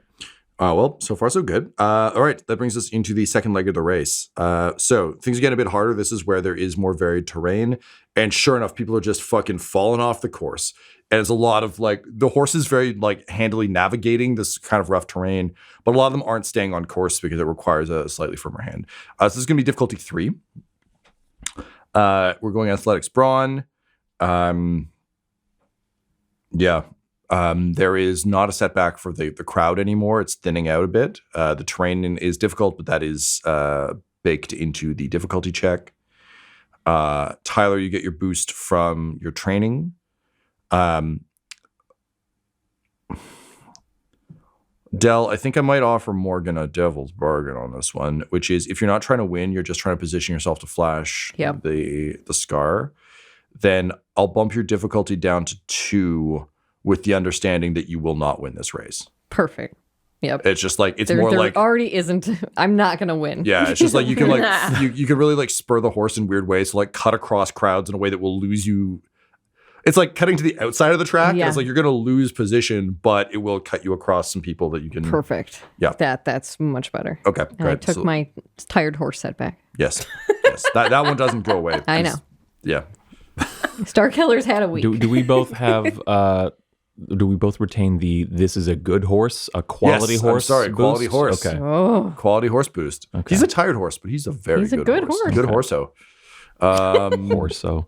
S2: Well, so far so good. All right, that brings us into the second leg of the race. So things get a bit harder. This is where there is more varied terrain. And sure enough, people are just fucking falling off the course. And it's a lot of like, the horse is very like handily navigating this kind of rough terrain, but a lot of them aren't staying on course because it requires a slightly firmer hand. So this is going to be difficulty 3. We're going athletics brawn. There is not a setback for the crowd anymore. It's thinning out a bit. The terrain is difficult, but that is baked into the difficulty check. Tyler, you get your boost from your training. Del, I think I might offer Morgan a devil's bargain on this one, which is if you're not trying to win, you're just trying to position yourself to flash the scar, then I'll bump your difficulty down to 2 with the understanding that you will not win this race.
S3: Perfect. Yep.
S2: It's just like, it's
S3: There
S2: more like,
S3: already isn't. I'm not gonna win.
S2: yeah, it's just like you can like you can really like spur the horse in weird ways to like cut across crowds in a way that will lose you. It's like cutting to the outside of the track.
S3: Yeah.
S2: It's like you're going to lose position, but it will cut you across some people that you can.
S3: Perfect.
S2: Yeah.
S3: That's much better.
S2: Okay,
S3: And I
S2: good.
S3: took
S2: So-
S3: my tired horse set back.
S2: Yes, yes. That one doesn't go away.
S3: I know.
S2: Yeah.
S3: Star Killer's had a week.
S5: Do we both have? Do we both retain the "this is a good horse, a quality
S2: Yes,
S5: horse"?
S2: I'm sorry,
S5: boost?
S2: quality horse.
S5: Okay.
S3: Oh,
S2: Quality horse boost.
S5: Okay.
S2: He's a tired horse, but he's a very
S3: He's a good horse.
S2: Good horso.
S5: Horso.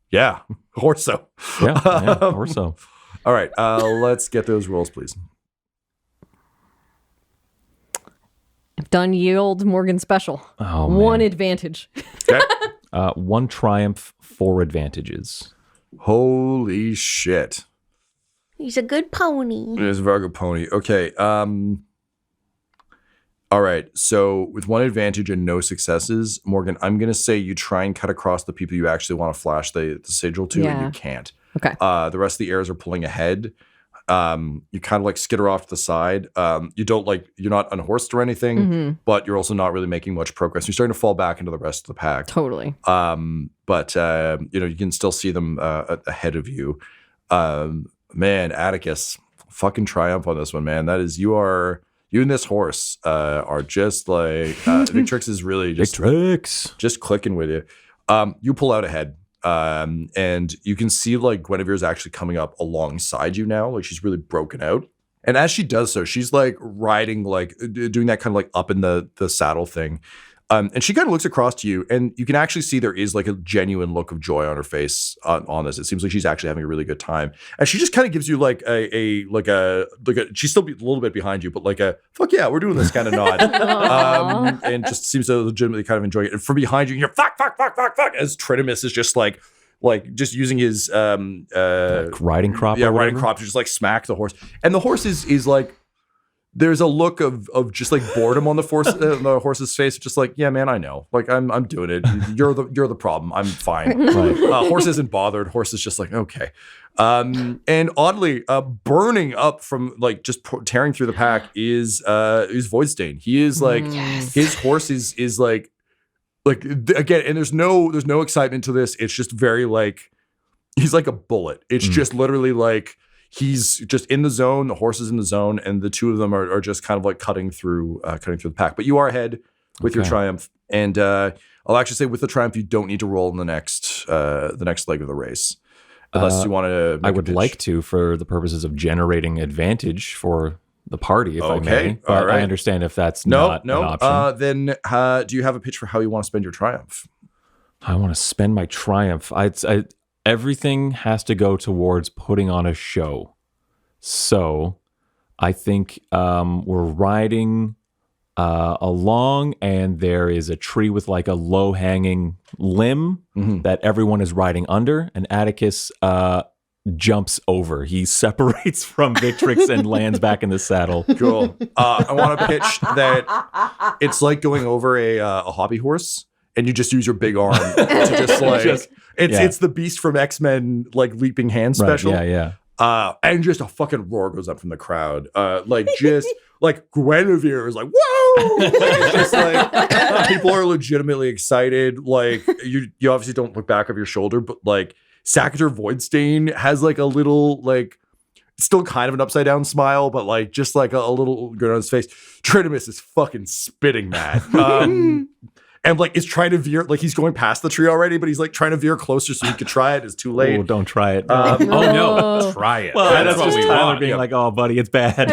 S2: Yeah, horso.
S5: Yeah, horso.
S2: All right, let's get those rolls, please.
S3: I've done ye old Morgan special.
S5: Oh, man.
S3: One advantage.
S2: Okay.
S5: One triumph, 4 advantages.
S2: Holy shit.
S8: He's a good pony.
S2: It is a very good pony. Okay. All right. So with one advantage and no successes, Morgan, I'm going to say you try and cut across the people you actually want to flash the sigil to, and
S3: Yeah.
S2: you can't.
S3: Okay.
S2: The rest of the heirs are pulling ahead. You kind of like skitter off to the side. You're not unhorsed or anything, but you're also not really making much progress. You're starting to fall back into the rest of the pack.
S3: Totally.
S2: But you can still see them ahead of you. Man, Attikus, fucking triumph on this one, man. That is, you and this horse are just like Victrix is really just clicking with you. You pull out ahead. And you can see like Guinevere's actually coming up alongside you now. Like she's really broken out. And as she does so, she's like riding, like doing that kind of like up in the saddle thing. And she kind of looks across to you, and you can actually see there is like a genuine look of joy on her face on this. It seems like she's actually having a really good time. And she just kind of gives you like a she's still a little bit behind you, but like a fuck yeah, we're doing this kind of nod. And just seems to legitimately kind of enjoy it. And from behind you, you're fuck, as Tritimus is just like just using his
S5: Like riding crop.
S2: yeah,
S5: or
S2: riding
S5: whatever?
S2: crop to just like smack the horse. And the horse is like, there's a look of just like boredom on the horse's face. Just like, yeah, man, I know. Like I'm doing it. You're the problem. I'm fine.
S5: Right.
S2: Horse isn't bothered. Horse is just like, okay. And oddly, burning up from like just tearing through the pack is Voidstain. He is like, his horse is like again, and there's no excitement to this. It's just very like, he's like a bullet. It's just literally like, he's just in the zone, the horse is in the zone, and the two of them are just kind of like cutting through the pack. But you are ahead with your triumph. And I'll actually say with the triumph, you don't need to roll in the next leg of the race. Unless you want to
S5: I would like to, for the purposes of generating advantage for the party, if I may. But
S2: all right.
S5: I understand if that's not an option.
S2: Then do you have a pitch for how you want to spend your triumph?
S5: I want to spend my triumph. Everything has to go towards putting on a show. So I think we're riding along, and there is a tree with like a low-hanging limb that everyone is riding under, and Attikus jumps over. He separates from Victrix and lands back in the saddle.
S2: Cool. I want to pitch that it's like going over a hobby horse, and you just use your big arm to just like it's the Beast from X-Men like leaping hand special.
S5: Right, yeah.
S2: And just a fucking roar goes up from the crowd. Like Guinevere is like, whoa! Like, it's just like people are legitimately excited. Like you obviously don't look back of your shoulder, but like Sacator Voidstain has like a little like still kind of an upside down smile, but like just like a little grin on his face. Tritimus is fucking spitting mad. And like is trying to veer, like he's going past the tree already, but he's like trying to veer closer so he could try it. It's too late.
S5: Oh, don't try it.
S4: Oh no, try it.
S5: Well, that's
S4: what
S5: just
S4: we
S5: Tyler
S4: want.
S5: being like, "Oh, buddy, it's bad."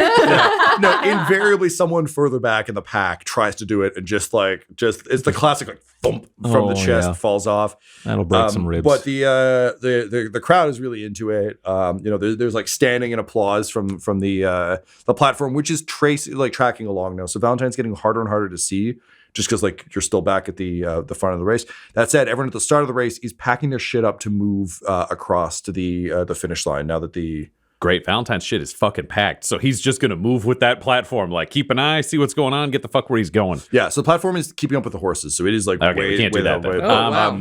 S2: No, invariably someone further back in the pack tries to do it, and just it's the classic like thump from the chest, falls off.
S5: That'll break some ribs.
S2: But the crowd is really into it. There's like standing and applause from the platform, which is tracking along now. So Valentine's getting harder and harder to see, just because like you're still back at the front of the race. That said, everyone at the start of the race is packing their shit up to move across to the finish line. Now that the
S4: Great. Valentine's shit is fucking packed. So he's just going to move with that platform. Like, keep an eye, see what's going on, get the fuck where he's going.
S2: yeah, so the platform is keeping up with the horses. So it is like
S4: Okay, we can't do that then.
S2: way.
S7: Oh, wow.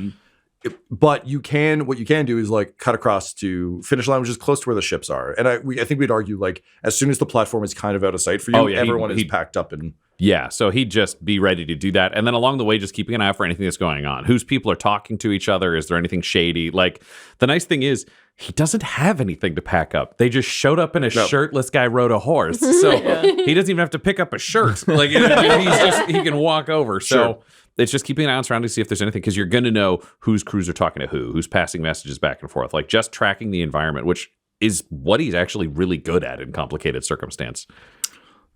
S2: But what you can do is like cut across to finish line, which is close to where the ships are. And I think we'd argue like as soon as the platform is kind of out of sight for you, everyone is packed up and.
S4: Yeah, so he'd just be ready to do that. And then along the way, just keeping an eye out for anything that's going on. Whose people are talking to each other? Is there anything shady? Like, the nice thing is, he doesn't have anything to pack up. They just showed up and a shirtless guy rode a horse. So he doesn't even have to pick up a shirt. Like, he can walk over. So it's just keeping an eye on surroundings to see if there's anything, because you're going to know whose crews are talking to who's passing messages back and forth. Like, just tracking the environment, which is what he's actually really good at in complicated circumstance.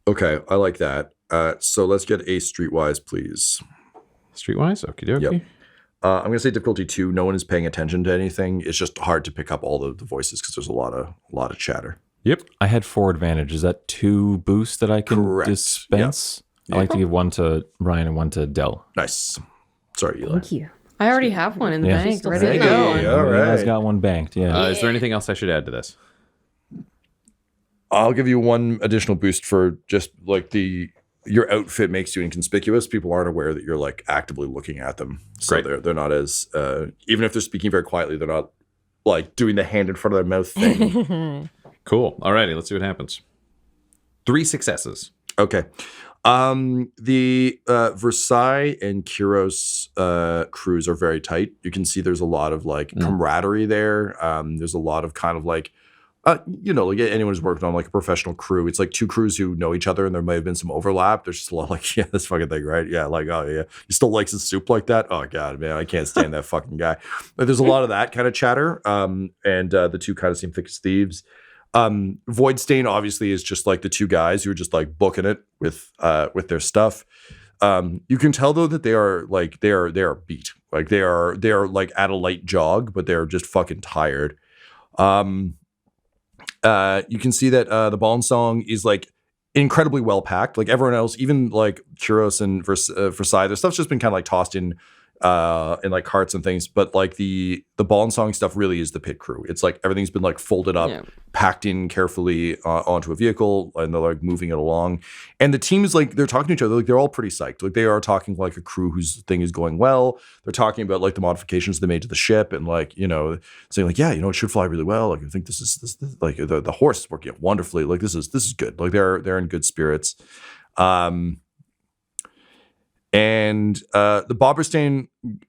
S2: Okay, I like that. So let's get a streetwise, please.
S4: Streetwise? Okie dokie.
S2: Yep. I'm going to say difficulty 2. No one is paying attention to anything. It's just hard to pick up all the voices because there's a lot of chatter.
S4: Yep.
S5: I had 4 advantage. Is that 2 boosts that I can dispense? Yep. I like to give 1 to Ryan and 1 to Del.
S2: Nice. Sorry, Eli.
S3: Thank you.
S7: I already have one in the bank. Ready to
S2: Hey,
S7: go.
S2: all right.
S5: You guys got 1 banked, yeah.
S4: Is there anything else I should add to this?
S2: I'll give you 1 additional boost for just like your outfit makes you inconspicuous. People aren't aware that you're like actively looking at them. So they're not as even if they're speaking very quietly, they're not like doing the hand in front of their mouth thing.
S4: Cool. Alrighty, let's see what happens. 3 successes.
S2: Okay. The Versailles and Kyros crews are very tight. You can see there's a lot of like camaraderie there. There's a lot of kind of like like anyone who's worked on like a professional crew, it's like 2 crews who know each other and there might have been some overlap. There's just a lot like, yeah, this fucking thing, right? Yeah, like, oh yeah, he still likes his soup like that? Oh God, man, I can't stand that fucking guy. But there's a lot of that kind of chatter. And the 2 kind of seem thick as thieves. Voidstain obviously is just like the 2 guys who are just like booking it with their stuff. You can tell though that they are beat. Like they are like at a light jog, but they're just fucking tired. You can see that the Bolonsong is like incredibly well packed. Like everyone else, even like Kyros and Versailles, their stuff's just been kind of like tossed in like carts and things. But like the Bolonsong stuff really is the pit crew. It's like everything's been like folded up, packed in carefully onto a vehicle, and they're like moving it along. And the team is like, they're talking to each other. Like they're all pretty psyched. Like they are talking like a crew whose thing is going well. They're talking about like the modifications they made to the ship and like, saying like, yeah, it should fly really well. Like I think this is like the horse is working wonderfully. Like this is good. Like they're in good spirits. And the Bobberstein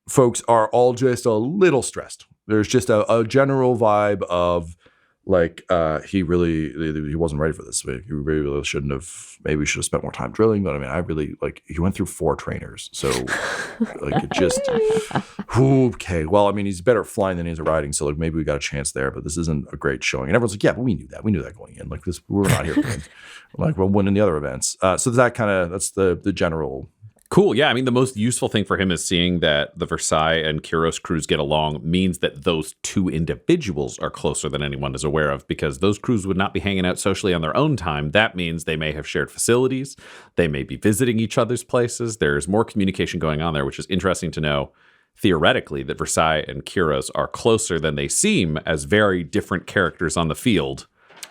S2: folks are all just a little stressed. There's just a general vibe of like he wasn't ready for this. He really shouldn't have. Maybe we should have spent more time drilling. But I mean, I really like he went through 4 trainers, so like it just okay. Well, I mean, he's better at flying than he is at riding, so like maybe we got a chance there. But this isn't a great showing. And everyone's like, yeah, but we knew that. We knew that going in. Like this, we're not here for like we'll win in the other events. So that's the general.
S4: Cool. Yeah. I mean, the most useful thing for him is seeing that the Versailles and Kyros crews get along means that those 2 individuals are closer than anyone is aware of, because those crews would not be hanging out socially on their own time. That means they may have shared facilities. They may be visiting each other's places. There's more communication going on there, which is interesting to know theoretically that Versailles and Kyros are closer than they seem as very different characters on the field.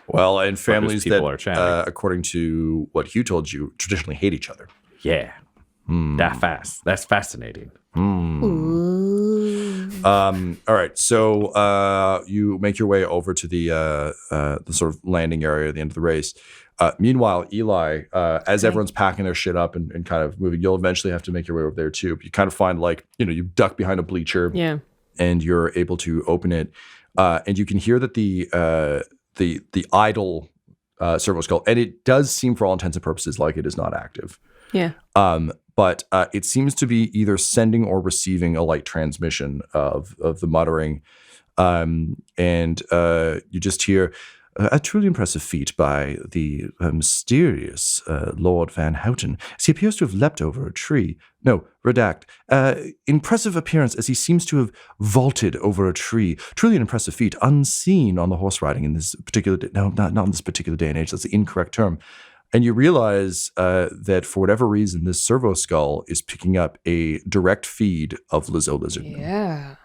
S2: Well, and families that,
S4: are chatting.
S2: According to what Hugh told you, traditionally hate each other.
S4: Yeah. That's fascinating.
S2: All right, so you make your way over to the sort of landing area at the end of the race. Meanwhile, Eli, as everyone's packing their shit up and kind of moving, you'll eventually have to make your way over there too. But you kind of find like you duck behind a bleacher, and you're able to open it, and you can hear that the idle servo skull, and it does seem for all intents and purposes like it is not active.
S7: Yeah.
S2: But it seems to be either sending or receiving a light transmission of the muttering. And you just hear a truly impressive feat by the mysterious Lord Van Houten, as he appears to have leapt over a tree. No, redact. Impressive appearance as he seems to have vaulted over a tree. Truly an impressive feat, unseen on the horse riding in this particular day. No, not in this particular day and age. That's the incorrect term. And you realize that for whatever reason, this servo skull is picking up a direct feed of Lizzo Lizard.
S7: Yeah.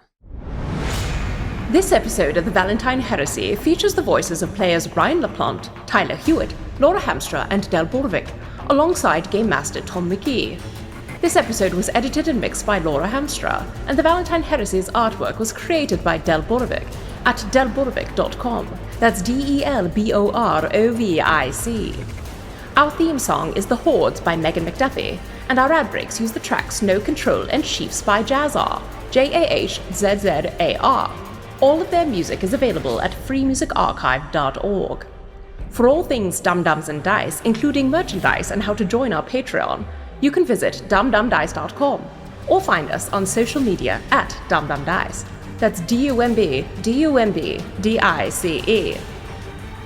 S1: This episode of the Valentyne Heresy features the voices of players Ryan LaPlante, Tyler Hewitt, Laura Hamstra, and Del Borovic, alongside Game Master Tom McGee. This episode was edited and mixed by Laura Hamstra, and the Valentyne Heresy's artwork was created by Del Borovic at delborovic.com. That's DELBOROVIC. Our theme song is The Hordes by Megan McDuffie, and our ad breaks use the tracks No Control and Chiefs by Jazzar, JAHZZAR. All of their music is available at freemusicarchive.org. For all things Dum Dums and Dice, including merchandise and how to join our Patreon, you can visit dumdumdice.com or find us on social media at dumdumdice. That's DUMBDICE.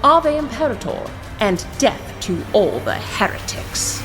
S1: Ave Imperator, and death to all the heretics.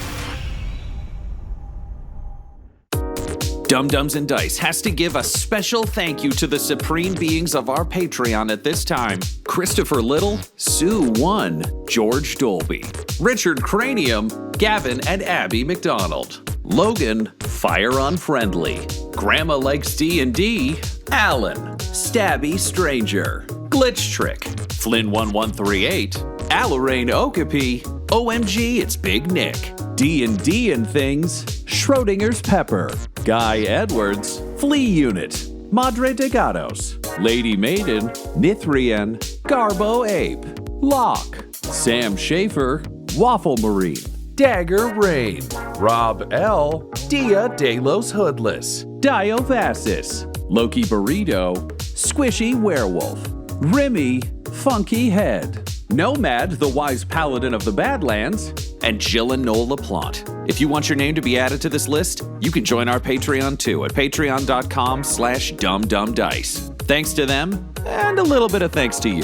S6: Dum Dums and Dice has to give a special thank you to the supreme beings of our Patreon at this time: Christopher Little, Sue One, George Dolby, Richard Cranium, Gavin and Abby McDonald, Logan, Fire Unfriendly, Grandma Likes D&D, Alan, Stabby Stranger, Glitch Trick, Flynn1138, Alarain Okapi, OMG It's Big Nick, D&D and Things, Schrodinger's Pepper, Guy Edwards, Flea Unit, Madre de Gatos, Lady Maiden, Nithrian, Garbo Ape, Locke, Sam Schaefer, Waffle Marine, Dagger Rain, Rob L, Dia de los Hoodless, Diophasis, Loki Burrito, Squishy Werewolf, Remy, Funky Head, Nomad, the Wise Paladin of the Badlands, and Jill and Noel LaPlante. If you want your name to be added to this list, you can join our Patreon too at patreon.com/dumdumdice. Thanks to them, and a little bit of thanks to you.